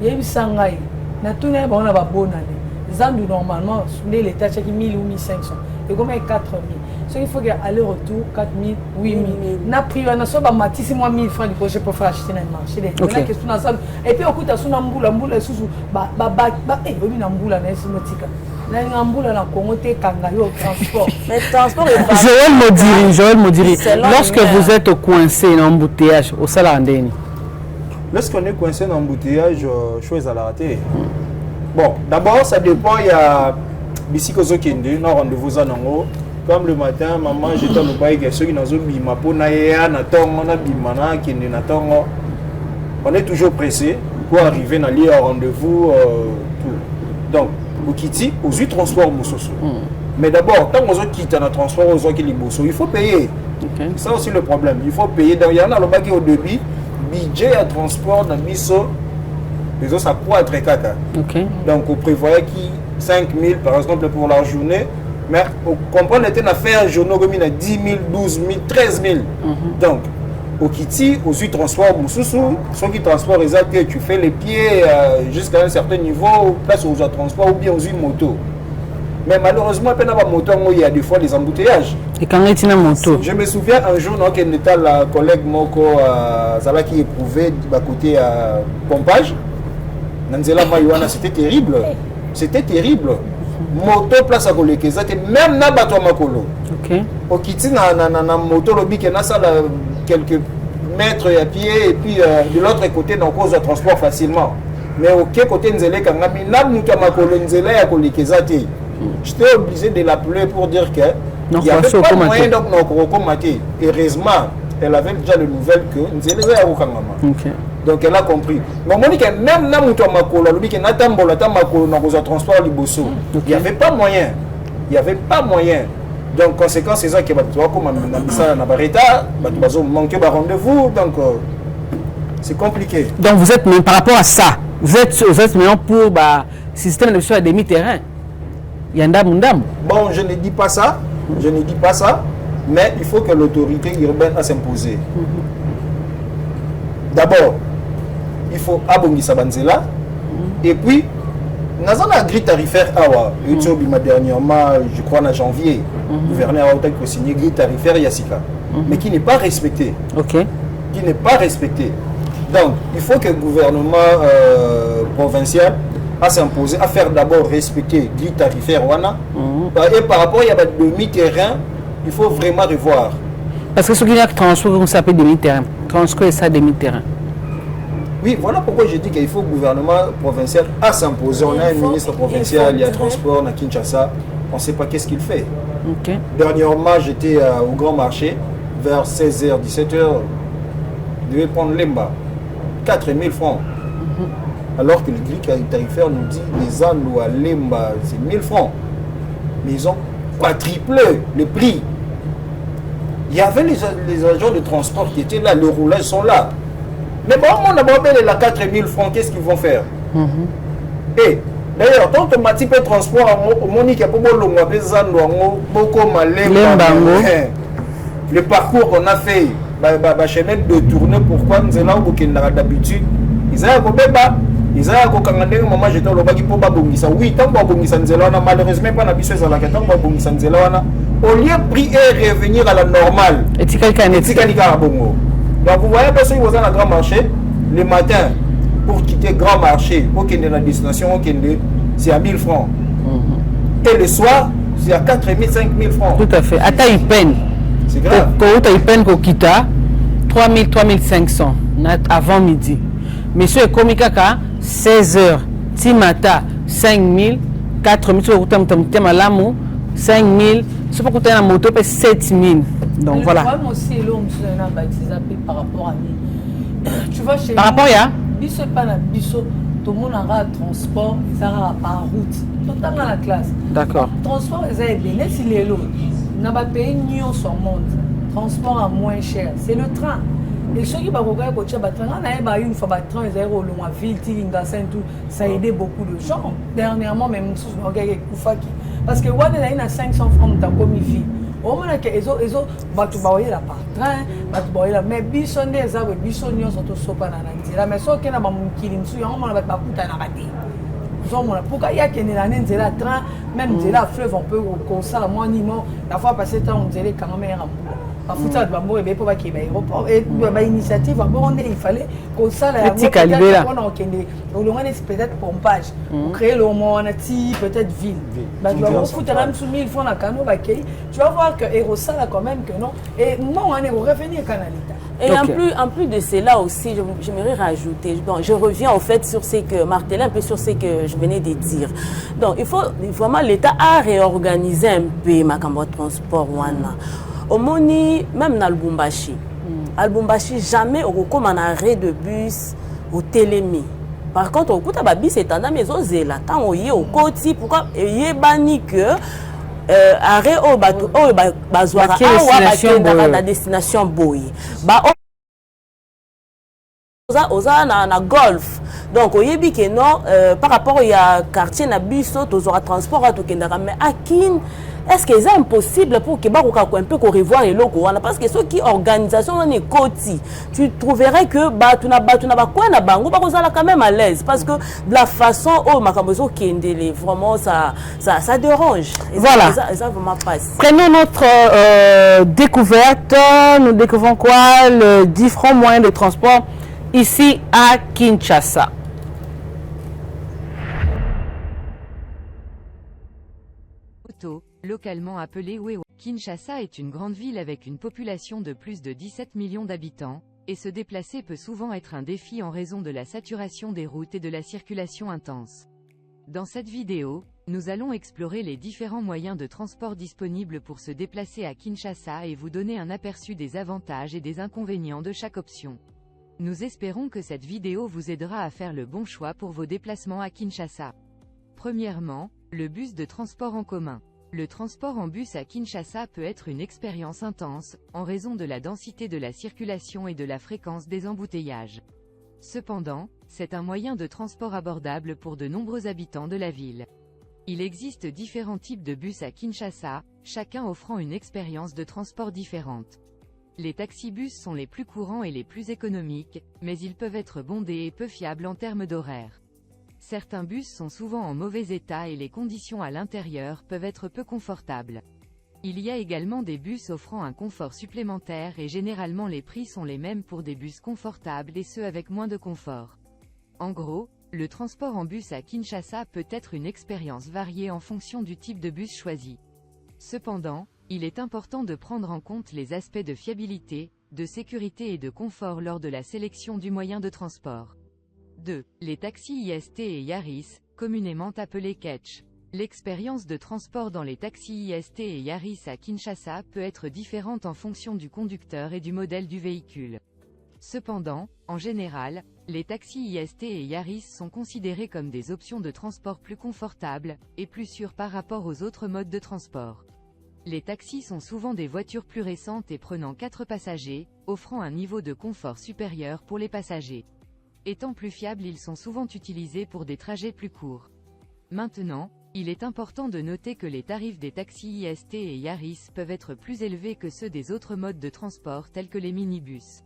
il y a eu Sangai. Na tout n'est pas on a bonne année. Zandu normalement, l'État chèque 1000 ou 1500. Et comme 4000. Ce qu'il faut que aller-retour 4000, 8000. Na pris on a soit matisse moi 1000 francs du projet pour faire acheter dans le marché. La question na ça. Et puis au coup t'as sous mboula sous ba obi na mboula na sinotika. Na mboula na Congo te kanga yo transport. Mais transport Joël Modiri, lorsque vous êtes coincé dans l'embouteillage au Salandeni. Lorsqu'on est coincé dans l'embouteillage, chose à la rater. Bon, d'abord ça dépend, il y a Bisikozo Kende, non rendez-vous en haut. Comme le matin, maman, j'étais dans le bail, ceux qui n'ont pas bima, pour naïa, natongo, na bimana, qui n'est natongo. On est toujours pressé pour arriver dans le rendez-vous. Donc, au Kiti, aux 8 transports Moussoso. Mais d'abord, tant qu'on quitte dans le transport aux autres qui il faut payer. C'est ça aussi le problème. Il faut payer. Donc, il y en a le bail au début, budget à transport dans Misso, les autres, ça pourrait être 4. Donc, on prévoyait qu'il 5 000 par exemple pour la journée. Mais on comprend que l'État a fait un journal comme il a 10 000, 12 000, 13 000. Donc, au Kiti, aux 8 transports, ceux qui transportent, tu fais les pieds jusqu'à un certain niveau, place aux autres transports ou bien aux 8 motos. Mais malheureusement, il y a des fois des embouteillages. Et quand il y a une moto? Je me souviens un jour, la collègue Moko Zala qui éprouvait à côté à pompage. C'était terrible. C'était terrible. Moto place à Kolekeza, même na bato makolo. Au Kiti na moto lobi qui na ça quelques mètres à pied et puis de l'autre côté dans cause de transport facilement. Mais au côté nzele kangami na muto makolo nzele ya Kolekeza te. J'étais obligé de l'appeler pour dire que il n'y avait pas moyen donc de heureusement, elle avait déjà les nouvelles que nzele ya Kangama. Donc elle a compris. Mais Monique, même na muto makolo, lobi que na tambola tamakolo na cause de transport liboso. Il n'y avait pas moyen. Il n'y avait pas moyen. Donc conséquence c'est ça que tu vois comme ça na bareta, tu manquer de rendez-vous donc c'est compliqué. Donc vous êtes même par rapport à ça, vous êtes maintenant pour système de à demi-terrain. Yandam. Bon, je ne dis pas ça. Je ne dis pas ça, mais il faut que l'autorité urbaine a s'imposer. D'abord, il faut abongisa banzela et puis nous avons la grille tarifaire dernièrement, je crois en janvier, le gouverneur a signé grille tarifaire Yassika, mais qui n'est pas respectée. Qui n'est pas respectée. Donc, il faut que le gouvernement provincial a s'imposer, à faire d'abord respecter grille tarifaire Wana. Et par rapport à demi-terrain, il faut vraiment revoir. Parce que ce qui est transport, on s'appelle demi-terrain. Transport et ça demi-terrain. Oui, voilà pourquoi je dis qu'il faut le gouvernement provincial à s'imposer. On a un ministre provincial, il y a transport, on a Kinshasa. On ne sait pas qu'est-ce qu'il fait. Dernièrement, j'étais au grand marché, vers 16h, 17h. Je devais prendre l'Emba. 4 000 francs. Alors que le grille tarifaire nous dit les anneaux à l'Emba, c'est 1000 francs. Mais ils ont quadruplé le prix. Il y avait les agents de transport qui étaient là, les roulages sont là. Mais bon, on a besoin de 4000 francs, qu'est-ce qu'ils vont faire? Et d'ailleurs, quand on m'a dit que le transport, le parcours qu'on a fait, chemin de tournée, pourquoi nous sommes là d'habitude? Ils ont moment j'étais au bagi pour babongisa. Oui, tant que babongisa nzelana, malheureusement pas n'habitué à la tant que babongisa nzelana. Au lieu de prier et revenir à la normale. Et tu quelqu'un est bongo. Donc vous voyez parce que vous êtes dans le grand marché le matin pour quitter grand marché, pour qu'il y ait la destination, c'est à 1000 francs. Et le soir, c'est à 4000, 5000 francs. Tout à fait. À taille peine. C'est grave. Quand tu as peine pour quitter 3000, 3500 avant midi. Monsieur Komikaka 16h, Timata 5000, 4000, 5000, c'est pas coûter la moto, 7000. Donc voilà. Le problème aussi, par rapport à lui. Tu vois, chez par rapport à Bisso pas la Bisso, tout le monde a un transport, ça va par route. Tout le temps dans la classe. D'accord. Transport, c'est bien. Si les lots, on n'a pas payé ni au son monde. Transport à moins cher. C'est le train. Et ceux qui vont regarder le train, une fois le train, ils ont la ville, ça a aidé beaucoup de gens. Dernièrement, même si je regarde Koufaki. Parce que quand on a 500 francs, on a commis vie. On a que ils ont par train, mais bison des arbres, bison sont tous sopa na nzela. Mais ceux qui n'ont pas mon kilim, ceux qui n'ont pas Pourquoi il y a qu'il y a un train, même de la fleuve, on peut au ça la moins la fois passée, on dirait quand même en foutant de bambou et pour qu'il y ait aéroport et l'initiative il fallait qu'on ça la peut-être pompage pour créer le moment peut-être ville on fout même sous 1000 francs la canot tu vas voir que Erosa là quand même que non et moi on est au revenir canalita. Et en plus de cela aussi, j'aimerais rajouter, bon, je reviens au fait sur ce que, marteler un peu sur ce que je venais de dire. Donc, il faut vraiment, l'État a réorganisé un peu ma campagne de transport. Au Moni, même dans Lubumbashi, à Lubumbashi, jamais on comme un arrêt de bus au Télémi. Par contre, au côté de bus, c'est un mais aux là, tant on y est au côté, pourquoi il y a banni que arrêt au bateau au bazouara la destination boy ba oza na golf donc oyebi que non par rapport à quartier na biso tozora transport à tokendaka mais akin est-ce que c'est impossible pour que bakoka un peu ko revoir eloko wana parce que ceux qui organisation on est koti tu trouverais que batu na bakwa na bango bakozala quand même à l'aise parce que de la façon oh makambozo kendele vraiment ça dérange et voilà ça vraiment passe. Prenons notre découverte, nous découvrons quoi le différents moyens de transport ici à Kinshasa. Localement appelée Wewa. Kinshasa est une grande ville avec une population de plus de 17 millions d'habitants, et se déplacer peut souvent être un défi en raison de la saturation des routes et de la circulation intense. Dans cette vidéo, nous allons explorer les différents moyens de transport disponibles pour se déplacer à Kinshasa et vous donner un aperçu des avantages et des inconvénients de chaque option. Nous espérons que cette vidéo vous aidera à faire le bon choix pour vos déplacements à Kinshasa. Premièrement, le bus de transport en commun. Le transport en bus à Kinshasa peut être une expérience intense, en raison de la densité de la circulation et de la fréquence des embouteillages. Cependant, c'est un moyen de transport abordable pour de nombreux habitants de la ville. Il existe différents types de bus à Kinshasa, chacun offrant une expérience de transport différente. Les taxibus sont les plus courants et les plus économiques, mais ils peuvent être bondés et peu fiables en termes d'horaire. Certains bus sont souvent en mauvais état et les conditions à l'intérieur peuvent être peu confortables. Il y a également des bus offrant un confort supplémentaire et généralement les prix sont les mêmes pour des bus confortables et ceux avec moins de confort. En gros, le transport en bus à Kinshasa peut être une expérience variée en fonction du type de bus choisi. Cependant, il est important de prendre en compte les aspects de fiabilité, de sécurité et de confort lors de la sélection du moyen de transport. 2. Les taxis IST et Yaris, communément appelés Ketch. L'expérience de transport dans les taxis IST et Yaris à Kinshasa peut être différente en fonction du conducteur et du modèle du véhicule. Cependant, en général, les taxis IST et Yaris sont considérés comme des options de transport plus confortables, et plus sûres par rapport aux autres modes de transport. Les taxis sont souvent des voitures plus récentes et prenant 4 passagers, offrant un niveau de confort supérieur pour les passagers. Étant plus fiables, ils sont souvent utilisés pour des trajets plus courts. Maintenant, il est important de noter que les tarifs des taxis IST et Yaris peuvent être plus élevés que ceux des autres modes de transport tels que les minibus.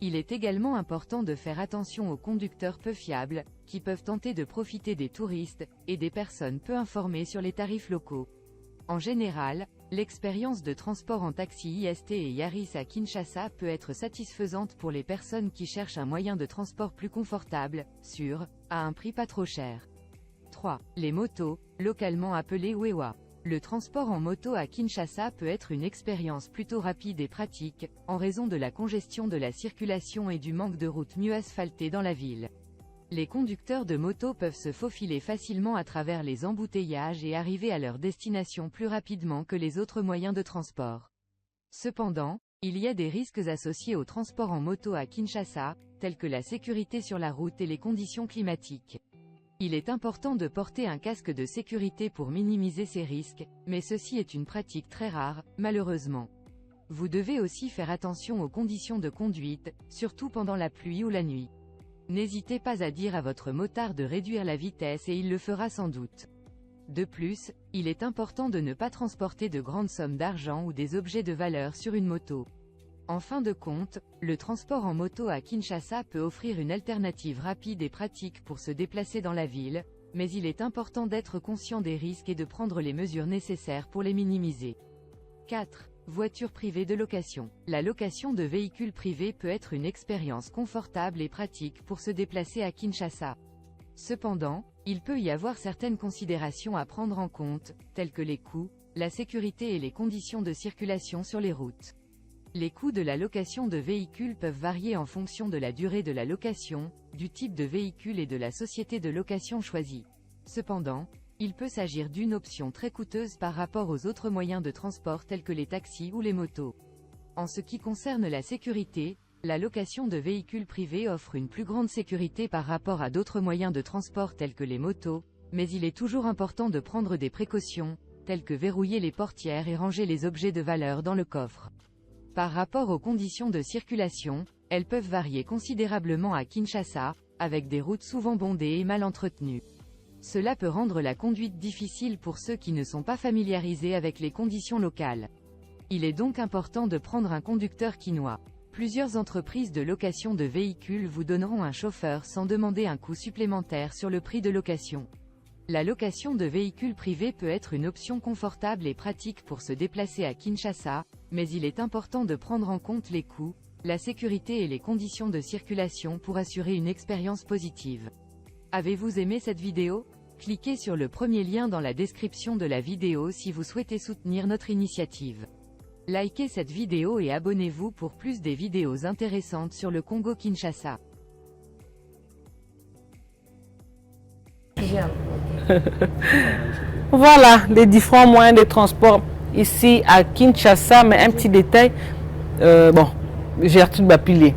Il est également important de faire attention aux conducteurs peu fiables, qui peuvent tenter de profiter des touristes, et des personnes peu informées sur les tarifs locaux. En général, l'expérience de transport en taxi IST et Yaris à Kinshasa peut être satisfaisante pour les personnes qui cherchent un moyen de transport plus confortable, sûr, à un prix pas trop cher. 3. Les motos, localement appelées Wewa. Le transport en moto à Kinshasa peut être une expérience plutôt rapide et pratique, en raison de la congestion de la circulation et du manque de routes mieux asphaltées dans la ville. Les conducteurs de moto peuvent se faufiler facilement à travers les embouteillages et arriver à leur destination plus rapidement que les autres moyens de transport. Cependant, il y a des risques associés au transport en moto à Kinshasa, tels que la sécurité sur la route et les conditions climatiques. Il est important de porter un casque de sécurité pour minimiser ces risques, mais ceci est une pratique très rare, malheureusement. Vous devez aussi faire attention aux conditions de conduite, surtout pendant la pluie ou la nuit. N'hésitez pas à dire à votre motard de réduire la vitesse et il le fera sans doute. De plus, il est important de ne pas transporter de grandes sommes d'argent ou des objets de valeur sur une moto. En fin de compte, le transport en moto à Kinshasa peut offrir une alternative rapide et pratique pour se déplacer dans la ville, mais il est important d'être conscient des risques et de prendre les mesures nécessaires pour les minimiser. 4. Voiture privée de location. La location de véhicules privés peut être une expérience confortable et pratique pour se déplacer à Kinshasa. Cependant, il peut y avoir certaines considérations à prendre en compte, telles que les coûts, la sécurité et les conditions de circulation sur les routes. Les coûts de la location de véhicules peuvent varier en fonction de la durée de la location, du type de véhicule et de la société de location choisie. Cependant, il peut s'agir d'une option très coûteuse par rapport aux autres moyens de transport tels que les taxis ou les motos. En ce qui concerne la sécurité, la location de véhicules privés offre une plus grande sécurité par rapport à d'autres moyens de transport tels que les motos, mais il est toujours important de prendre des précautions, telles que verrouiller les portières et ranger les objets de valeur dans le coffre. Par rapport aux conditions de circulation, elles peuvent varier considérablement à Kinshasa, avec des routes souvent bondées et mal entretenues. Cela peut rendre la conduite difficile pour ceux qui ne sont pas familiarisés avec les conditions locales. Il est donc important de prendre un conducteur quinois. Plusieurs entreprises de location de véhicules vous donneront un chauffeur sans demander un coût supplémentaire sur le prix de location. La location de véhicules privés peut être une option confortable et pratique pour se déplacer à Kinshasa, mais il est important de prendre en compte les coûts, la sécurité et les conditions de circulation pour assurer une expérience positive. Avez-vous aimé cette vidéo? Cliquez sur le premier lien dans la description de la vidéo si vous souhaitez soutenir notre initiative. Likez cette vidéo et abonnez-vous pour plus des vidéos intéressantes sur le Congo-Kinshasa. Voilà les différents moyens de transport ici à Kinshasa, mais un petit détail, Gertrude Bapilé.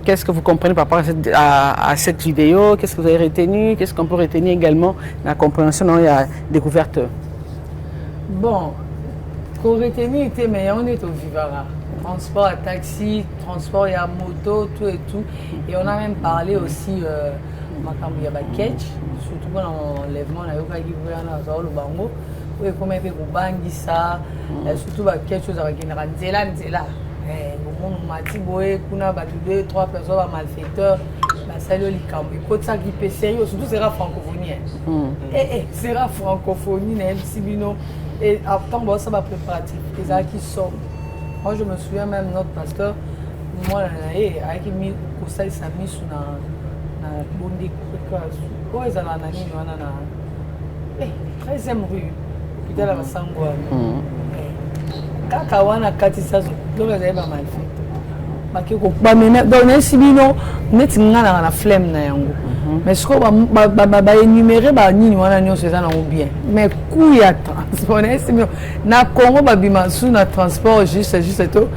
Qu'est-ce que vous comprenez par rapport à cette vidéo? Qu'est-ce que vous avez retenu? Qu'est-ce qu'on peut retenir également dans la compréhension dont il y a découverte? Bon, qu'on retenir était meilleur, on est au Vivara. Transport à taxi, transport à moto, tout et tout. Et on a même parlé aussi il y a catch, surtout pour l'enlèvement, on a eu le bango. Oui, comme un peu au bangi ça, surtout quelque chose avec général Nzela. On m'a dit que 2-3 personnes malfaiteurs, ça le likambo. Il faut ça qui peut sérieux, surtout c'est la francophonie. C'est la francophonie, et après ça va préparatif. Les gens qui sont. Moi je me souviens même notre pasteur, moi avec mis au ça il s'est mis sur na bonde quoi ils allaient na 13e rue. Puis là la sangwa. Kaka wana kati sasa donc les ba mal fait ba ke ko ba mena donc si bino net ngana na flemme na yango mais ce ko ba énumérer ba nini wana nyonso eza na bien mais coût ya transport na Congo ba bima sous na transport juste to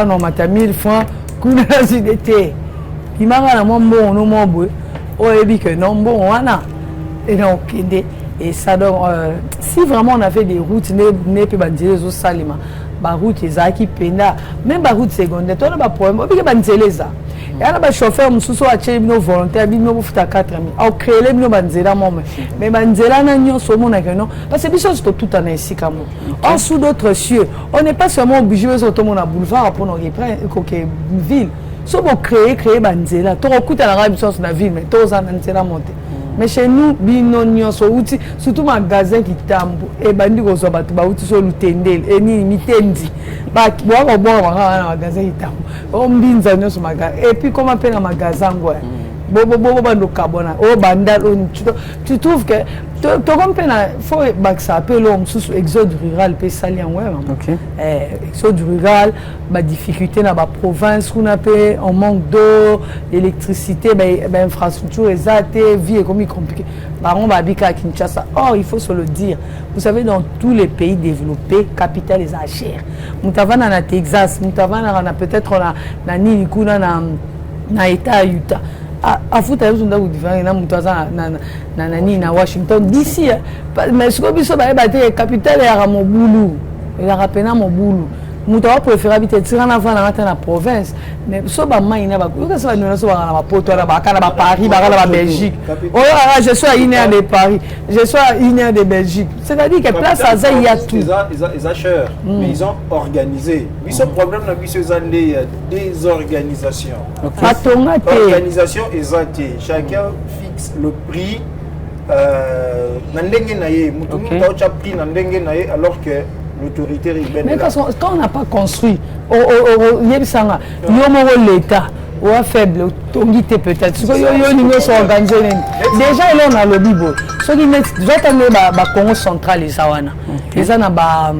non mata 1000 francs kuna zidete imanga na mombo no mombo o ebi que non bon wana et donc et ça donc si vraiment on avait des routes ne peut pas dire aux salima ba route ezaki penda même ba route secondaire to na ba problème obike ba nzeleza ya na ba chauffeur mususu a che bino volontaire bino bufuta 4000 au créer bino ba nzela moma mais ba nzela na nyonso mona que non parce que biso c'est tout en esika mo en sous d'autres cieux on n'est pas seulement obligé de tout mon boulevard pour nous reprendre coquet ville so bo créer ba nzela to okuta na biso na ville mais to za na nzela monter. Mais chez nous, bino nyonso outi surtout magasin qui tambo et bandi ko so batu ba outi so lutendel et ni mitendi ba bo na magasin qui tambo o mbinza nyonso magasin et puis comment appelle un magasin ngwa bo bando carbona o bandal tu trouves que to compena faut ça appelle l'homme sous exode rural pe sali en ouais OK exode rural ba difficulté na ba province qu'on appelle on manque d'eau électricité ba infrastructure exacte vie est comme compliqué par on va bika à Kinshasa. Or il faut se le dire, vous savez dans tous les pays développés capital est cher mutavana na Texas mutavana na peut-être na nini kuna na état Utah à foutre à nous différent na Washington d'ici mais ce que biso ba battre capitale ya Mobulu ya rapena Mobulu mutawa préférer habiter tirana va na la province mais so ba maina ba ko ça nous so ba na poto na ba kana ba Paris ba kana ba Belgique je suis à une heure de Paris je suis à une heure de Belgique c'est-à-dire que place à ça il y a tout ils ont cher mais ils ont organisé mais ce problème na biso zandé désorganisation organisation exacte chacun fixe le prix Nandenge naye, mutumu taocha pris nandenge naye alors que l'autorité urbaine. Mais quand on n'a pas construit, yebisanga, yomo l'État, ou faible, tongité peut-être. Ce que yo sont organisés. Déjà là on a le bibo. Ce qui met, j'attendais ba Congo central les sawana. Les ana ba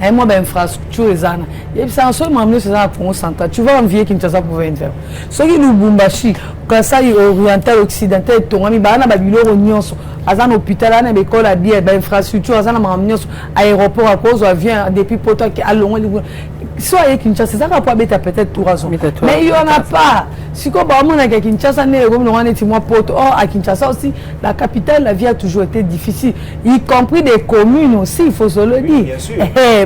et moi ben infrastructure les ana. Yebisanga so m'amener ces ana Congo central. Tu vas envier Kinshasa pour venir faire. Ce qui nous Lubumbashi, quand ça y oriental occidental tongami ba na ba biloko nyonso. Azan hôpital ana école à bien infrastructure azan m'amener aéroport à cause avion depuis poto qui allons soit à Kinshasa ça va pas peut-être tout raison mais il y en a pas si quoi bah on a Kinshasa né comme on est moi poto à Kinshasa aussi la capitale la vie a toujours été difficile y compris des communes aussi il faut se le dire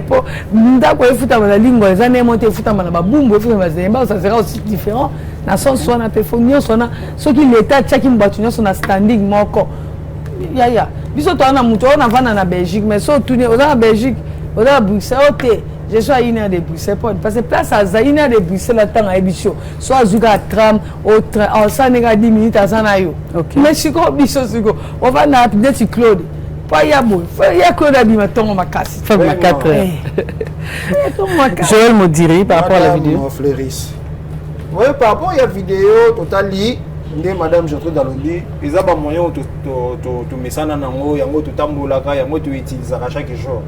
pour ndako efuta na lingua les années monter futa na babumbu efuta na zemba ça sera aussi différent na son soit na téléphone sona ce qui l'état tchaki mbatunyo sona standing moko ya biso to na muto na vana na Belgique mais so tourner au Belgique au Bruxelles je suis à une heure de Bruxelles parce que place à une heure de Bruxelles la temps à émission soit zuga tram au train en ça nega 10 minutes à Zanayo mais si ko biso sigo on va na peut-être Claude pas ya bon ya Claude a dit maintenant ma casse faut ma 4 heures Joël Modiri par rapport à la vidéo Fleuris oui par rapport à la vidéo totali ndé madame Gertrude Dalobi ils ont moyen to mesana nango yango to tambolaka yango to utilisera chaque jour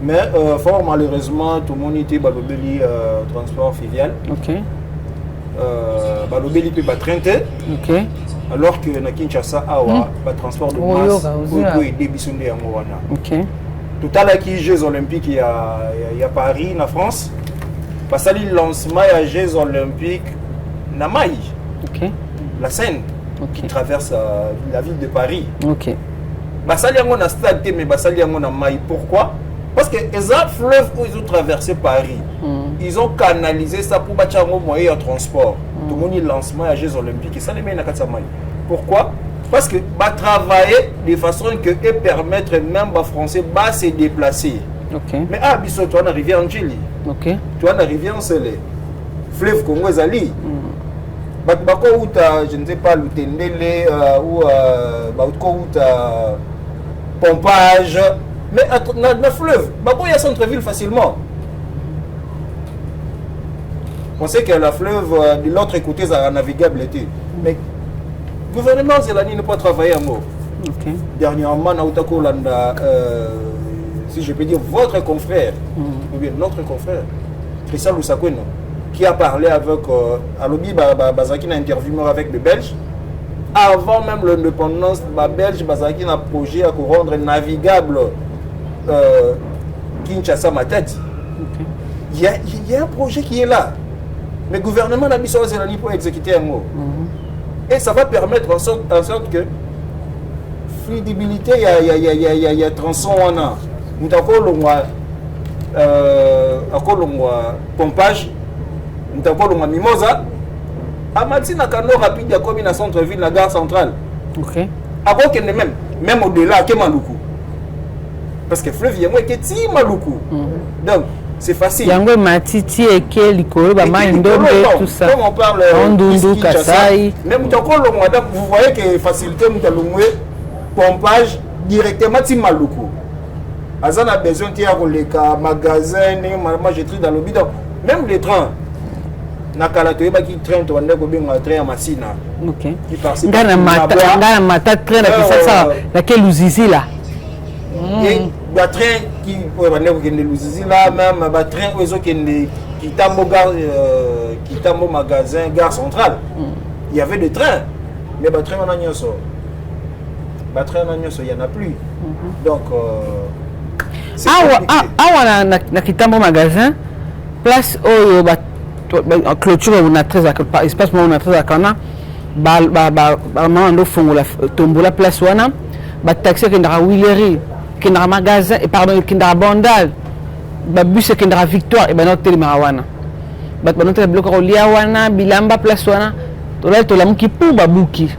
mais fort malheureusement tout le monde était balobeli transport filial balobeli pe ba trainte alors que na Kinshasa awa ba transport de masse ko aider bisonde yango wana total qui Jeux olympiques il y a Paris na France parce que le lancement ya Jeux olympiques na Mai la Seine qui traverse la ville de Paris. Basali yango na stade mais basali yango na Mai. Pourquoi? Parce que les fleuves où ils ont traversé Paris, ils ont canalisé ça pour bâtir un moyen de transport. Tout le monde y lancement à Jeux olympiques et ça les met na katsa Mai. Pourquoi? Parce que va travailler de façon que et permettre même aux Français de se déplacer. Mais biso tu as arrivé en Chili. Tu as arrivé en Sele. Fleuve Congo ezali. Bako uta je ne sais pas l'utendele ou bako uta pompage mais na fleuve bako ya centre-ville facilement. On sait que la fleuve de l'autre côté ça navigable était mais le gouvernement zelani ne peut pas travailler en mot. Dernièrement na utako landa si je peux dire votre confrère ou bien notre confrère Christian Lusakweno qui a parlé avec Alobi Bazaki a interviewé avec les Belges avant même l'indépendance Belge Bazaki a projet à rendre navigable Kinshasa Matadi. Il y a un projet qui est là mais le gouvernement n'a pas besoin pour exécuter un mot et ça va permettre en sorte que fluidité il y a tronçon nous avons pompage nous avons Mimosa. Amati na kano rapide ya komi na centre-ville, la gare centrale. Après que même au-delà, que Maluku. Parce que fleuve yango est ti Maluku. Donc c'est facile. Yango matiti eke likolo ba maindombe tout ça. Comme on parle Ondundu Kasai. Même tokolo donc vous voyez que facilité mutalungwe pompage directement ti Maluku. Azan a besoin de un magasin, moi j'ai tri dans le bidon. Même les trains. Nakala to yeba ki train to wanda ko benga train ya masina. Ngana mata train na kisasa na ke luzizi là. Et ba train qui wanda ko kende luzizi là même ba train ozo kende Kitambo magasin gare centrale. Il y avait des trains mais ba train on a nyoso. Ba train on a nyoso, il y en a plus. Donc na Kitambo magasin place oyo ba clôture on a très espace on a très akana ndo fongo la tombola place wana ba taxi qui ndra Willery qui ndra magasin et pardon qui ndra Bandal ba bus qui ndra Victoire et ba no telema wana ba no tel bloc lia wana bilamba place wana to la to la muki pou ba buki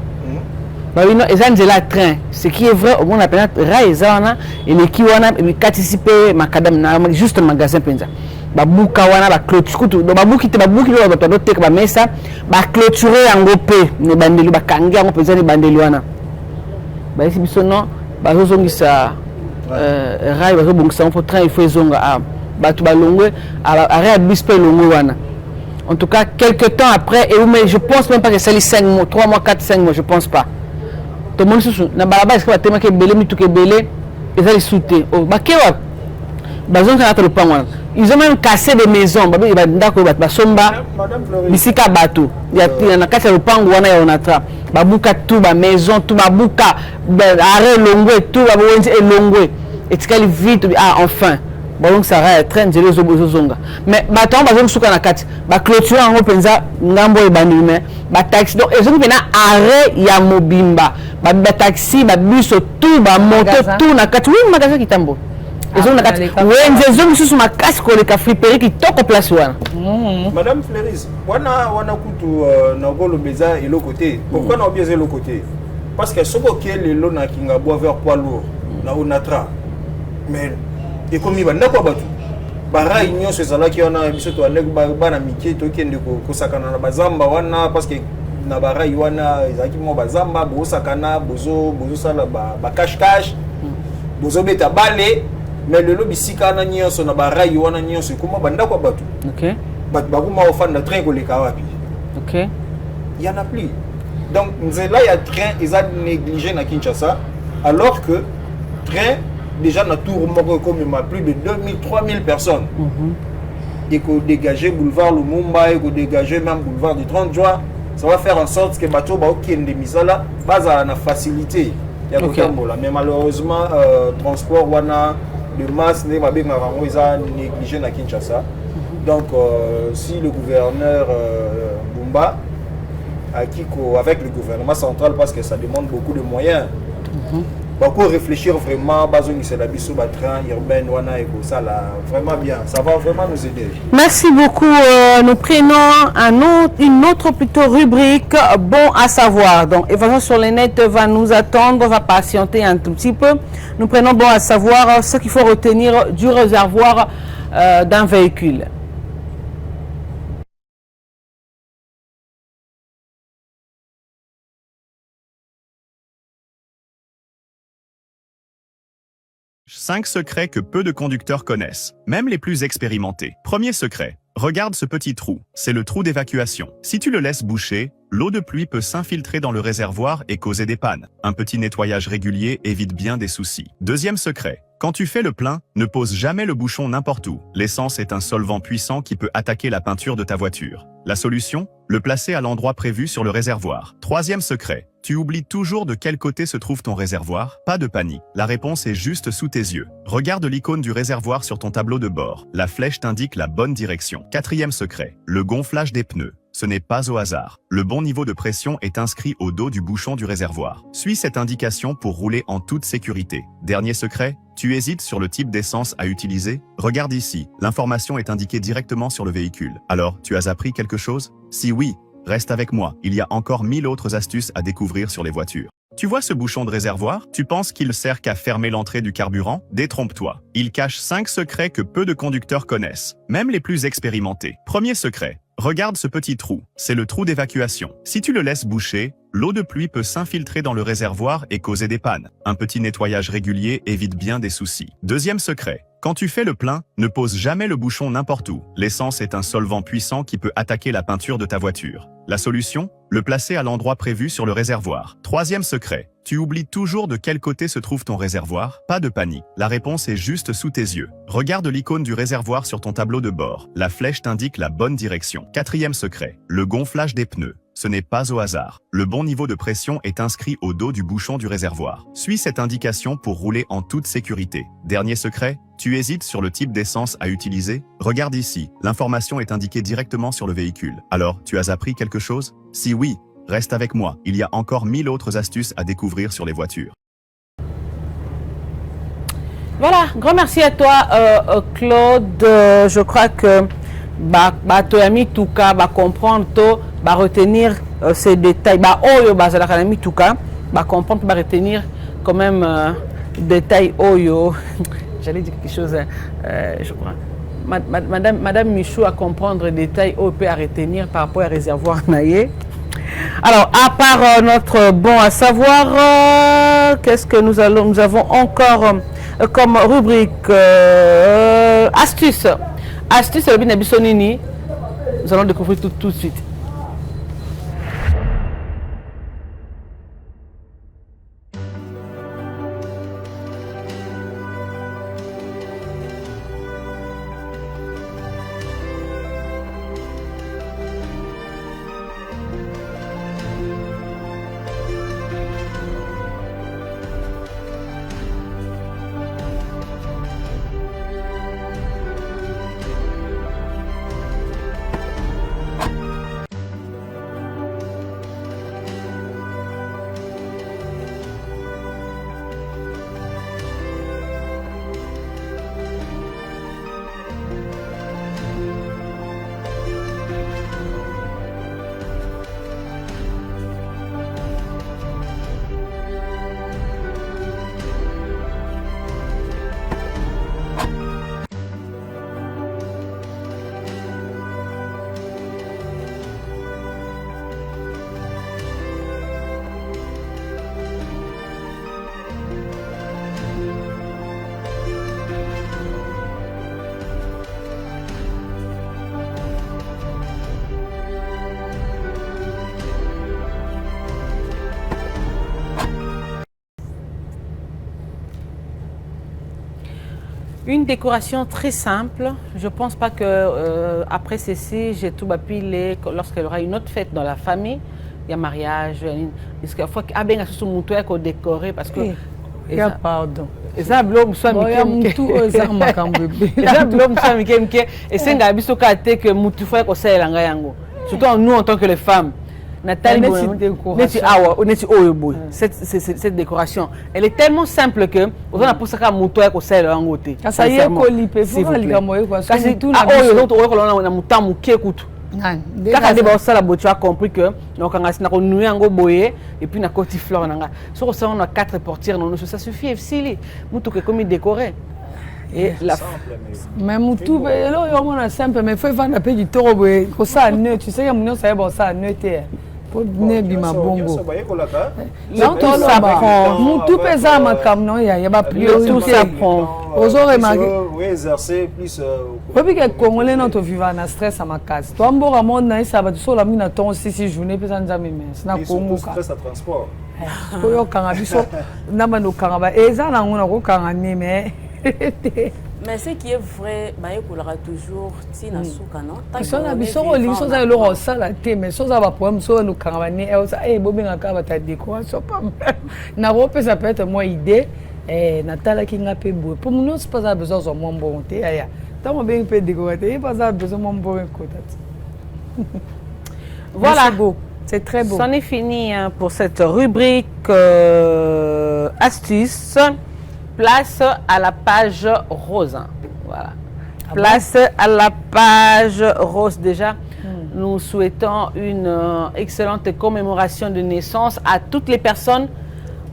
ba wino ezanzela train ce qui est vrai on appelle raisa wana et le ki wana et participer makadam na juste magasin penza babuka wana ba clôture do babuki te babuki lo ba to tek ba mesa ba clôturer yango pe ne bandeli ba kangi yango peza ni bandeli wana bah ici bisono bazozongisa rail bazobongisa pour train il faut zonga batu balongwe arrêt bispe longwe wana. En tout cas, quelques temps après, et mais je pense même pas que c'est les 5 mois, 3 mois, 4, 5 mois, je pense pas. Tout le monde sous na balaba est-ce que tellement que belé mi tout que belé et ça les souté. Oh bakewa bazon kana le pangwana. Ils ont même cassé des maisons, babi ba ndako ba somba bisika bato. Ya na kasa le pango wana ya onatra. Babuka tout ba maison, tout babuka arrêt longwe tout ba wonzi et longwe. Et tikali vite enfin. Donc ça va train de les zonga mais baton bazong suka na kati ba clôture en penza ngambo e banime ba taxi donc ils ont fait na arrêt ya mobimba ba taxi ba bus tout ba moto tout na kati oui magasin kitambo ils ont na kati wenze zongi susu makasi ko le friperie qui toko place wana. Madame Fleuris wana kutu na golo beza et le côté pourquoi na biaisé le côté parce que soko ke le lo na kinga bois vers poids lourd na onatra mais et comme il va n'a pas battu bara union ce sala qui on a biso to anek bana miki to kende ko sakana na bazamba wana parce que na bara wana ezaki mo bazamba bo sakana bozo sala ba cash bozo beta balé mais le lobby sikana nyonso na bara wana nyonso comment banda ko battu OK bat bakuma ofanda train ko le kawapi OK il y en a plus donc là il y a train ils a négligé na Kinshasa alors que train déjà na tour comme plus de 2000 3000 personnes. Et qu'on dégager boulevard Lumumba et qu'on dégager même boulevard du 30 juin, ça va faire en sorte que bateau ba ok ndemisala base na facilité. Il y a mais malheureusement transport wana de masse ne ba benga rango isa négligé na Kinshasa. Donc si le gouverneur Bumba avec le gouvernement central parce que ça demande beaucoup de moyens. Pour réfléchir vraiment, c'est la biso train urbaine, ça vraiment bien, ça va vraiment nous aider. Merci beaucoup. Nous prenons une autre plutôt rubrique bon à savoir. Donc, Évasion sur les net va nous attendre, va patienter un tout petit peu. Nous prenons bon à savoir ce qu'il faut retenir du réservoir d'un véhicule. Cinq secrets que peu de conducteurs connaissent, même les plus expérimentés. Premier secret. Regarde ce petit trou, c'est le trou d'évacuation. Si tu le laisses boucher, l'eau de pluie peut s'infiltrer dans le réservoir et causer des pannes. Un petit nettoyage régulier évite bien des soucis. Deuxième secret. Quand tu fais le plein, ne pose jamais le bouchon n'importe où. L'essence est un solvant puissant qui peut attaquer la peinture de ta voiture. La solution? Le placer à l'endroit prévu sur le réservoir. Troisième secret. Tu oublies toujours de quel côté se trouve ton réservoir? Pas de panique. La réponse est juste sous tes yeux. Regarde l'icône du réservoir sur ton tableau de bord. La flèche t'indique la bonne direction. Quatrième secret. Le gonflage des pneus. Ce n'est pas au hasard. Le bon niveau de pression est inscrit au dos du bouchon du réservoir. Suis cette indication pour rouler en toute sécurité. Dernier secret, tu hésites sur le type d'essence à utiliser? Regarde ici, l'information est indiquée directement sur le véhicule. Alors, tu as appris quelque chose? Si oui, reste avec moi, il y a encore 1000 autres astuces à découvrir sur les voitures. Tu vois ce bouchon de réservoir? Tu penses qu'il sert qu'à fermer l'entrée du carburant? Détrompe-toi. Il cache 5 secrets que peu de conducteurs connaissent, même les plus expérimentés. Premier secret. Regarde ce petit trou, c'est le trou d'évacuation. Si tu le laisses boucher, l'eau de pluie peut s'infiltrer dans le réservoir et causer des pannes. Un petit nettoyage régulier évite bien des soucis. Deuxième secret. Quand tu fais le plein, ne pose jamais le bouchon n'importe où. L'essence est un solvant puissant qui peut attaquer la peinture de ta voiture. La solution? Le placer à l'endroit prévu sur le réservoir. Troisième secret. Tu oublies toujours de quel côté se trouve ton réservoir? Pas de panique. La réponse est juste sous tes yeux. Regarde l'icône du réservoir sur ton tableau de bord. La flèche t'indique la bonne direction. Quatrième secret. Le gonflage des pneus. Ce n'est pas au hasard. Le bon niveau de pression est inscrit au dos du bouchon du réservoir. Suis cette indication pour rouler en toute sécurité. Dernier secret, tu hésites sur le type d'essence à utiliser? Regarde ici, l'information est indiquée directement sur le véhicule. Alors, tu as appris quelque chose? Si oui, reste avec moi, il y a encore 1000 autres astuces à découvrir sur les voitures. Voilà, grand merci à toi Claude. Je crois que tu as mis tout cas, comprendre tout, retenir ces détails. Oyo tout cas, comprendre, retenir quand même détails oyo. J'allais dire quelque chose, je crois. Madame Michou à comprendre les détails oyo peut à retenir par rapport à réservoir naïe. Alors, à part notre bon à savoir, qu'est-ce que nous avons encore comme rubrique astuce. Astuce, nous allons découvrir tout de suite. Une décoration très simple. Je ne pense pas que après ceci, j'ai tout bapilé. Lorsqu'il y aura une autre fête dans la famille, il y a mariage. Il faut qu'il décorer parce que. Pardon. Et ça, l'homme soit tout et ça m'a et c'est un biso kate que mutu faut que ça elanga yango. Surtout nous en tant que les femmes. Nathalie, cette décoration, elle est tellement simple que on a pour ça qu'à mutu ko ça elanga ngote. Ça y est colipé, faut aller gamoyer quoi. C'est tout la on a muta muke kutu. Quand on a ça la tu as compris que donc on a noué en boyer et puis on a côté fleur nanga. Sur ça on a 4 portières non ça suffit efsili. Mutu que comme décoré. Et la mais mutu là on a simple mais faut vendre un peu du toro boy ko ça ne tu sais mon ça bon ça ne te pour ne bima bongo. Non tout ça prend mutu pesa makam non ya ba plus tout ça prend. Aux autres remarqué oui exercer plus depuis que congolais non to vivre na stress à ma case. Toi mbora monde na ça va tu so la mina ton 6 journées pesa nzambe mais na Congo ka. Stress à transport. Ko yo kanga biso na bano kanga ba eza na ngona ko kanga ni mais mais ce qui est vrai, bah il aura toujours tina souka non. Ils na biso ko liso za lo ro sala te mais so za ba problème so no kanga ni elsa bobinga ka ba ta décoration pas na rope ça peut être moi idée Natala qui n'a pas besoin. Pour nous, c'est pas besoin de mon bon thé. Tant qu'on bien peut décorer, pas besoin de mon bon côté. Voilà, c'est très beau. C'en est fini pour cette rubrique astuce. Place à la page rose. Voilà. Place à la page rose déjà. Nous souhaitons une excellente commémoration de naissance à toutes les personnes.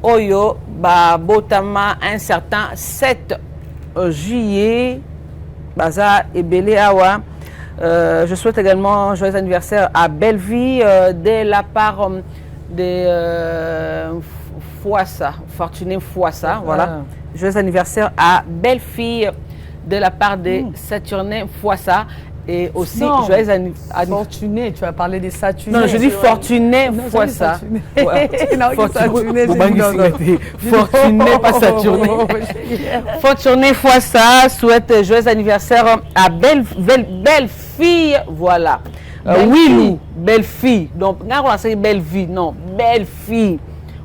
Oyo, Botama, un certain 7 juillet, Baza et Belé Awa. Je souhaite également joyeux anniversaire à Belleville de la part de Fouassa, Fortuné Fouassa. Voilà. Joyeux anniversaire à Belle-Fille de la part de Saturnin Fouassa. Et aussi, joyeux anniversaire. Fortuné, tu vas parler des Saturnés. Non, je dis Fortuné Fouassa. Fortuné, pas Saturné. Fortuné Fouassa souhaite joyeux anniversaire à Belle-Fille. Voilà. Willou, Belle-Fille. Donc, on a dit Belle-Vie. Non, Belle-Fille.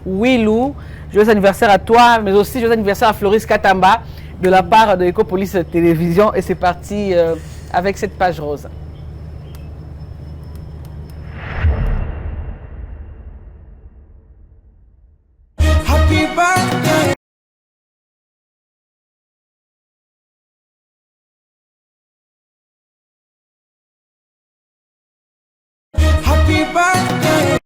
Willou, joyeux anniversaire à toi, mais aussi joyeux anniversaire à Floris Katamba de la part de Ecopolis Télévision. Et c'est parti avec cette page rose. Happy birthday. Happy birthday.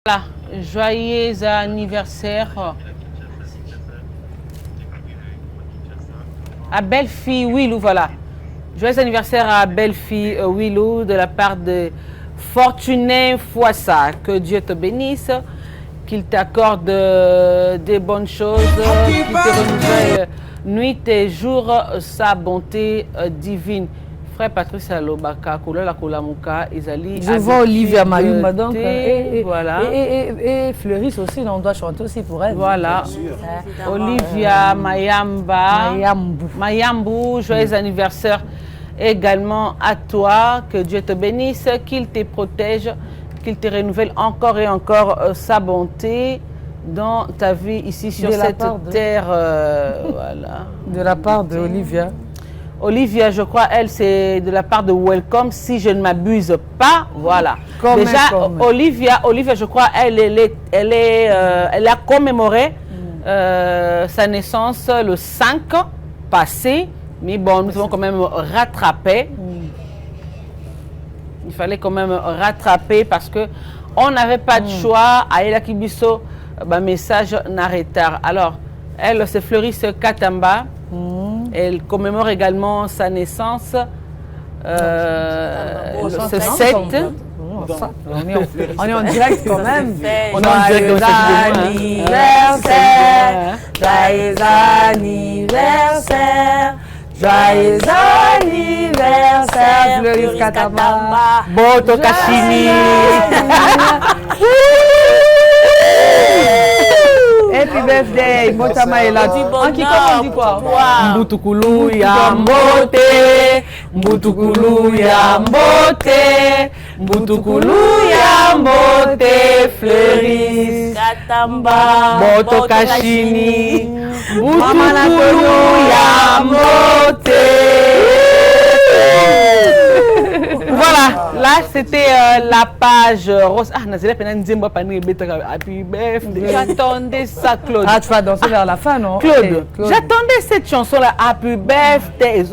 Voilà, joyeux anniversaire À belle-fille Willou, voilà. Joyeux anniversaire à belle-fille Willou de la part de Fortuné Fouassa. Que Dieu te bénisse, qu'il t'accorde des bonnes choses, qu'il te renouvelle nuit et jour sa bonté divine. Frère Patrice Alobaka, Koula Kolamuka, Isali. Je vois Olivia Mayumba donc. Voilà. Et Fleuris aussi, on doit chanter aussi pour elle. Voilà. Olivia Mayambu, joyeux anniversaire également à toi. Que Dieu te bénisse, qu'il te protège, qu'il te renouvelle encore et encore sa bonté dans ta vie ici sur cette terre. Voilà. De la part de Olivia. Olivia, je crois, elle, c'est de la part de Welcome, si je ne m'abuse pas. Voilà. Déjà, Olivia, je crois, elle a commémoré sa naissance le 5 passé. Mais bon, nous avons quand même rattrapé. Il fallait quand même rattraper parce qu'on n'avait pas de choix. Aïla Kibiso, message n'arrêtard. Alors, elle, c'est Fleuris Katamba. Elle commémore également sa naissance le 7. On est en direct quand même. On est en direct Joyeux anniversaire, joyeux anniversaire, Fleuris Katamba, Boto Kashini. Happy birthday, Motama est là. En qui on dit quoi? Mbutukulu ya mbote, Mbutukulu ya mbote, Mbutukulu ya mbote, Fleuris Katamba, Boto Kashini, Mbutukulu ya mbote. Voilà, là c'était la page rose. Ah, Nazila Penanzimba Pani Happy Birthday. J'attendais ça, Claude. Ah, tu vas danser vers la fin, non? Claude, j'attendais cette chanson-là, Happy Birthday.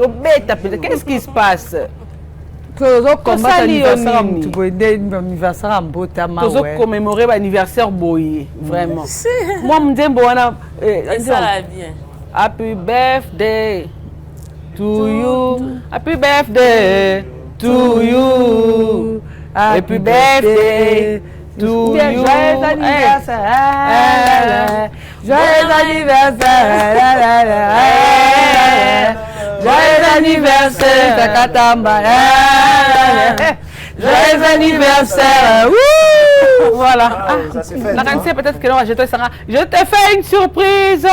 Qu'est-ce qui se passe? Claude, combattre l'anniversaire en Botama. Claude, commémorer l'anniversaire Boye, vraiment. Moi, je me dis, ça va bien. Happy Birthday to you. Happy Birthday to you. Happy birthday to you. Joyeux anniversaire. Joyeux anniversaire. Joyeux anniversaire, Katamba. Joyeux anniversaire. Voilà. La canne peut-être que non, je te fais une surprise.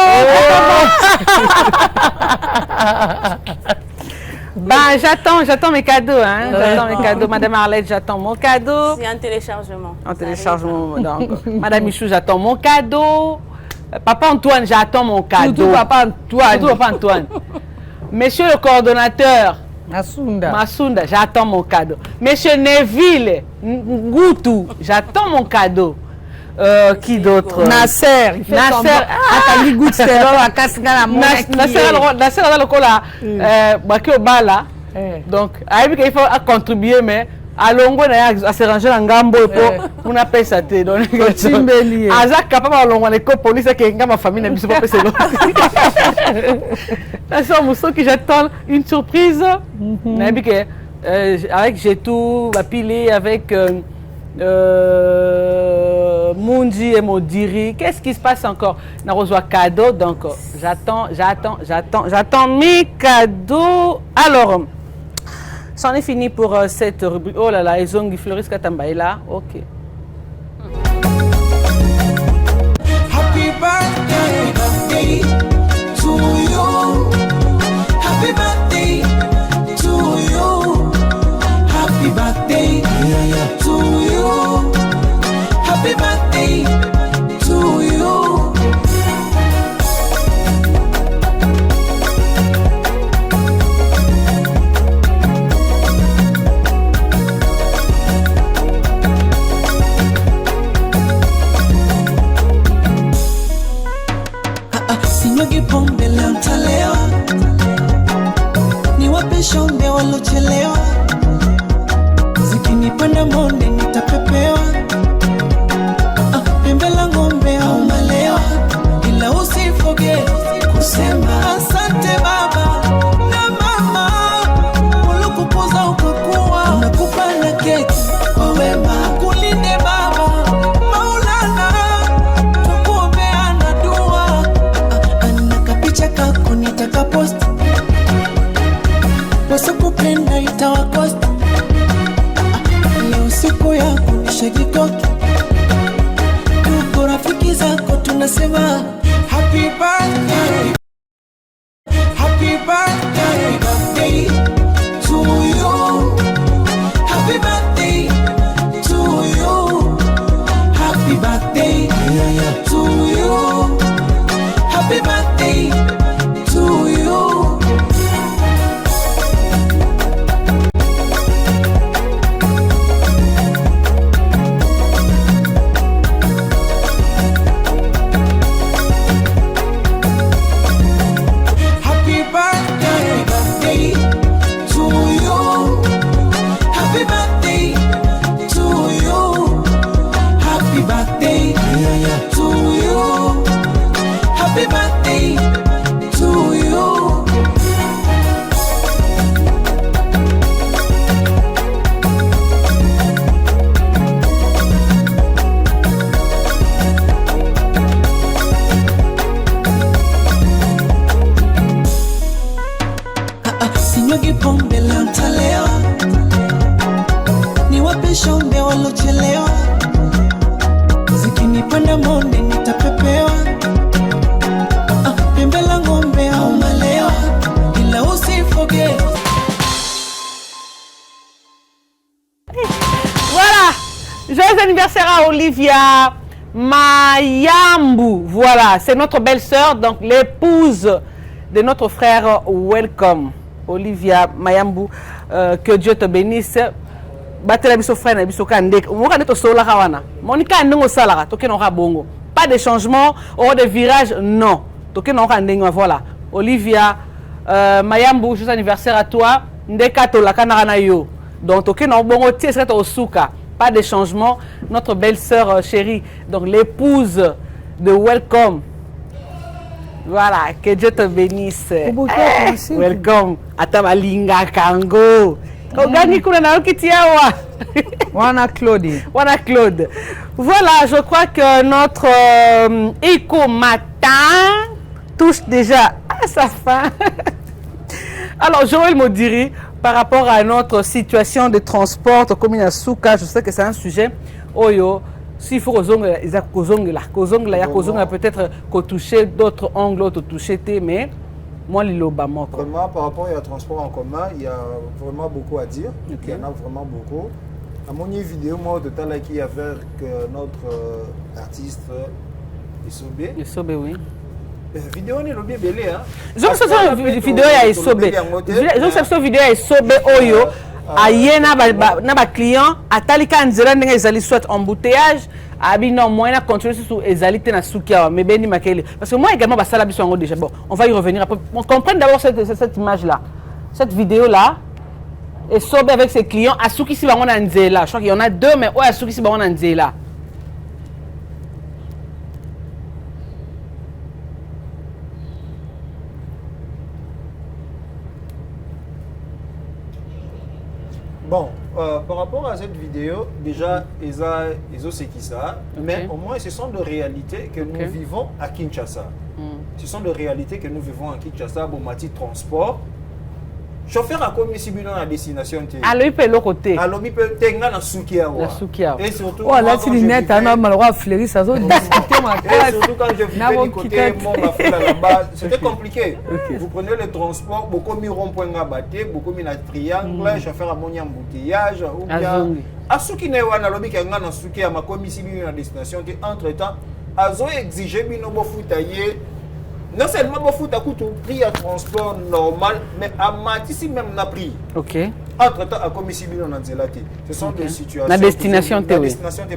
J'attends mes cadeaux, hein. J'attends mes cadeaux. Madame Arlette, j'attends mon cadeau. C'est un téléchargement. Un téléchargement, donc. Madame Michou, j'attends mon cadeau. Papa Antoine, j'attends mon cadeau. Surtout Papa Antoine. Monsieur le coordonnateur, Masunda, j'attends mon cadeau. Monsieur Neville, Ngoutou, j'attends mon cadeau. Qui d'autre? Nasser. Nasser. Nasser a le cola. Baki Obala. Donc, il faut contribuer, mais à longo à se ranger en gambo pour n'a pas ça te donc Azak capable à longo les police qui ma famille n'a pas passé là ça moi qui j'attends une surprise avec j'ai tout pilé avec Mundi et Modiri. Qu'est-ce qui se passe encore? On reçoit cadeau, donc j'attends mes cadeaux. Alors, c'en est fini pour cette rubrique. Oh là là, ils ont Fleuris Katamba est là. Ok. Happy birthday to you. Happy birthday to you. Happy birthday to you. Happy birthday to you. Sinyugi pombe leo ntalewa, niwape shombe walochelewa, zikinipanda monde nitapepewa, pembe la ng'ombe au malewa, ila usifoge kusema asante baba tunasema happy birthday, happy birthday, birthday to you, happy birthday to you, happy birthday to you, happy birthday to you. Happy birthday to you. Sinyugi pombe leo ntalewa, niwape shombe walochelewa, zikinipanda monde nitapepewa. Voilà, joyeux anniversaire à Olivia Mayambu. Voilà, c'est notre belle-sœur, donc l'épouse de notre frère Welcome. Olivia Mayambu, que Dieu te bénisse. Batela biso frère na biso kande. Moka neto sola kawana. Monika ndongo salara, toke no bongo. Pas de changement, ou de virage, non. Toke no ndenge voilà. Olivia Mayambu, joyeux anniversaire à toi. Ndeka to la kanara yo. Donc toke no bongo tie serait au souka. Pas de changement. Notre belle-sœur chérie, donc l'épouse de Welcome. Voilà, que Dieu te bénisse. Welcome. Atamalinga Kango. Wana Claude. Wana Claude. Voilà, je crois que notre écho matin touche déjà à sa fin. Alors, Joël Modiri, par rapport à notre situation de transport, comme il y a Souka, je sais que c'est un sujet. Oyo, s'il faut qu'il y a peut-être toucher d'autres angles, toucher, mais moi, vraiment, par rapport au transport en commun, il y a vraiment beaucoup à dire. Okay. Il y en a vraiment beaucoup. À mon vidéo, moi, de temps qui a avec notre artiste Isobé. Isobé, oui. Vidéo on est le bien belé hein. Je me souviens vidéo ya Isobé. Je me souviens vidéo ya Isobé Oyo. Ayena ba client atalika nzela ndenge ezali soit embouteillage abi non moi na continuer sur ezalité na sukia mais beni makele parce que moi également ba sala biso ngo déjà bon on va y revenir après on comprend d'abord cette image là cette vidéo là et Isobé avec ses clients asuki si bango na nzela je crois qu'il y en a deux mais ouais asuki si bango na nzela. Bon, par rapport à cette vidéo, déjà, ils ont ce qui ça, mais au moins, ce sont des réalités que nous vivons à Kinshasa. Ce sont des réalités que nous vivons à Kinshasa, bon, mati transport. Chauffeur a commis si bien la destination. Alors, il peut l'autre côté. Alors, il peut tenir dans Soukia. Et surtout, oh, là, tu net, tu as mal fleuri, ça va discuter ma classe. Et surtout, quand je vivais du côté, là-bas, c'était compliqué. Vous prenez le transport, beaucoup mis rond-point à battre, beaucoup mis un triangle, chauffeur a mon embouteillage, ou bien. À Souki Newana, l'objet qui a dans Soukia, ma commis si bien la destination, entre-temps, ils ont exigé binobo foutailler. Non seulement il faut un prix à transport normal, mais à Matisse même n'a pris. Ok. Entre-temps, à Commissie Bilonanzelati. Ce sont des situations. La destination,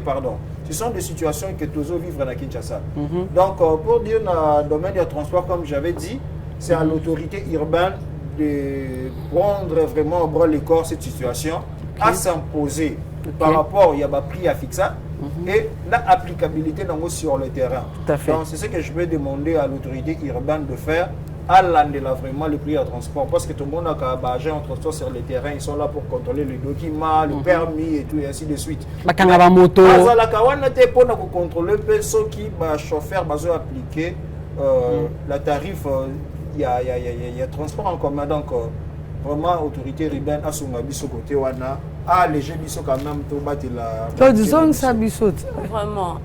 pardon. Ce sont des situations que tous vivent à Kinshasa. Donc, pour dire dans le domaine du transport, comme j'avais dit, c'est à l'autorité urbaine de prendre vraiment au bras le corps cette situation, à s'imposer par rapport il y a un prix à fixer. Et l'applicabilité sur le terrain. Donc c'est ce que je vais demander à l'autorité urbaine de faire à l'année vraiment le prix à transport parce que tout le monde a qu'à bager entre soi sur le terrain, ils sont là pour contrôler les documents, le permis et tout et ainsi de suite. La moto. Pour contrôler ceux qui chauffeur va appliquer la tarif il y a transport en commun donc vraiment autorité urbaine à son abisso côté wana ah les gens biso quand même tout battre la disons ça biso vraiment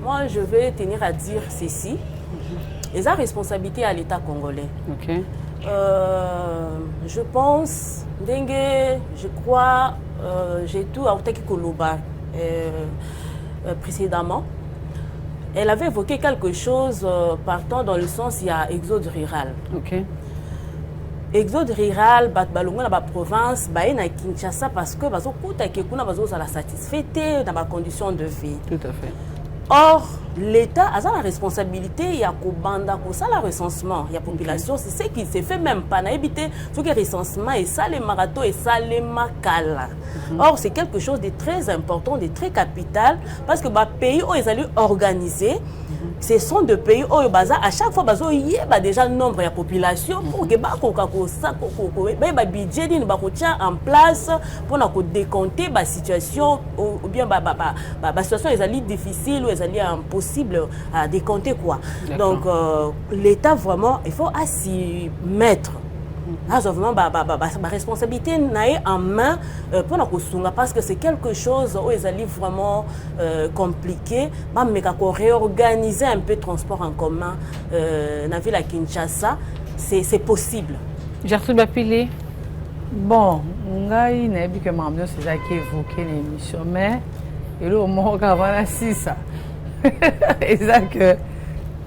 moi moi, je vais tenir à dire ceci. Et la responsabilité à l'État congolais. Okay. Je pense, je crois, j'ai tout à Koloba précédemment. Elle avait évoqué quelque chose partant dans le sens, il y a exode rural. Okay. Exode rural, balongo na ba province, ba na Kinshasa parce que bazo kuta ke kuna bazo la satisfaite dans ma condition de vie. Tout à fait. Or, l'État a la responsabilité, il y a le recensement, il y a la population, c'est ce qui se fait même pas. On a évité ce qui est recensement et ça, les marathons et ça, les macala. Or, c'est quelque chose de très important, de très capital, parce que les pays où ils allaient organiser, ce sont des pays où à chaque fois, il y a déjà le nombre de population pour que le budget soit en place pour décompter la situation ou bien la situation est difficile ou est impossible à décompter quoi. Donc l'État vraiment il faut s'y mettre. Vraiment, ma responsabilité en main pour nous parce que c'est quelque chose où ils allaient vraiment compliqué. Mais quand réorganiser un peu le transport en commun dans la ville à Kinshasa, c'est possible. Gertrude Bapile. Bon, on a vu que Mamdo c'est ça qui évoqué l'émission, mais il y a au moins avant la 6. C'est ça que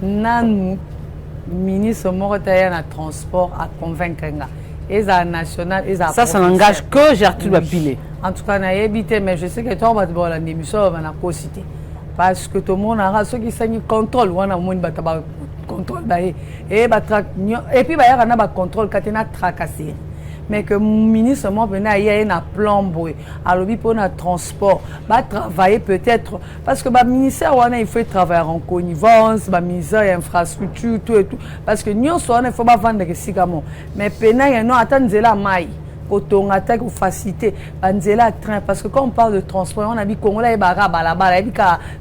nous ministre Morotaya na transport à convaincre et ça national et ça n'engage que Gertrude Bapile. En tout cas, mais je sais que toi on va la émission va na cité parce que tout le monde a ceux qui sont contrôle on a moins de contrôle et puis il y a un contrôle quand on a tracassé. Mais que le ministre il y a un plan alors pour le transport va travailler peut-être parce que le ministère il faut travailler en connivence le ministère infrastructure tout et tout parce que nous il faut pas vendre que sigamo mais pena il y a attendre la maille auto attaque ou faciliter banzela train parce que quand on parle de transport on a dit Congo là il bara balabala il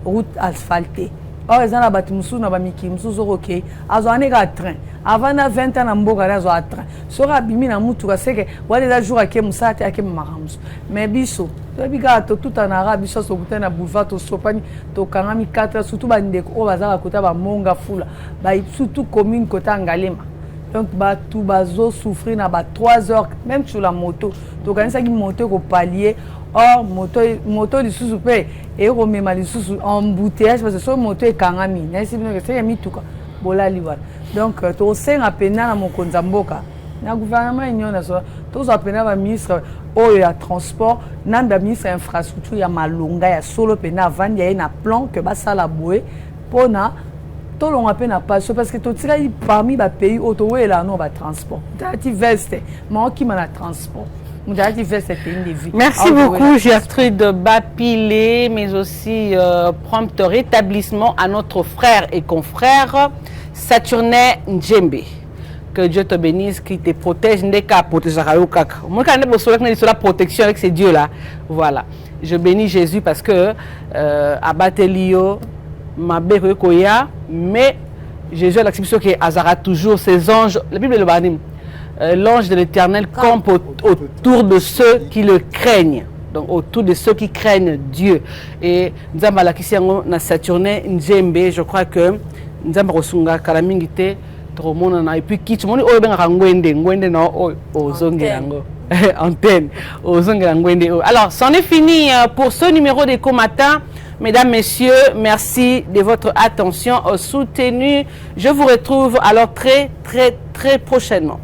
route asphaltée. Or, ils ont la bâtiment na bamiki musuzo ok azwane ga train avant na 20 ans na mboka na zo train sora bimi na mutu ka seke wale la jour ake musate ake maramso mais biso to biga to tout en arabe biso so kutana boulevard to sopani to kangami 4 surtout bandeko o bazaka kota ba monga fula ba surtout commune kota ngalema donc ba tout bazo souffrir na ba 3 heures même sur la moto to kanisa ki moto ko palier. Or, moto li sous pe et remema li sous embouteillage parce que ce moto est kangami na sibino que c'est mi tuka bola liwala donc to senga pena na mokonza mboka na gouvernement union na so to so pena ba ministre o ya transport na ba ministre infrastructure ya malonga ya solo pena avant ya na plan que ba sala boé pona to longa pena pas parce que to tira parmi ba pays autowela no ba transport tati veste ma ki mana transport. Merci beaucoup Gertrude Bapile, mais aussi prompt rétablissement à notre frère et confrère Saturnin Njembe. Que Dieu te bénisse, qu'il te protège, ndeka protéger moi quand on sur la protection avec ces dieux là. Voilà. Je bénis Jésus parce que abattelio mabe koya mais Jésus a l'acception que Azara toujours ses anges. La Bible le banim. L'ange de l'Éternel campe autour de ceux qui le craignent. Donc autour de ceux qui craignent Dieu. Et Nzamba Kisiango na Saturnin Njembe, je crois que Nzamba Rosunga Kalamingite, Tromona et puis Kitchmoni Oben Rangwende na Ozongerango. Antenne. Alors, c'en est fini pour ce numéro d'Écho Matin. Mesdames, Messieurs, merci de votre attention soutenue. Je vous retrouve alors très prochainement.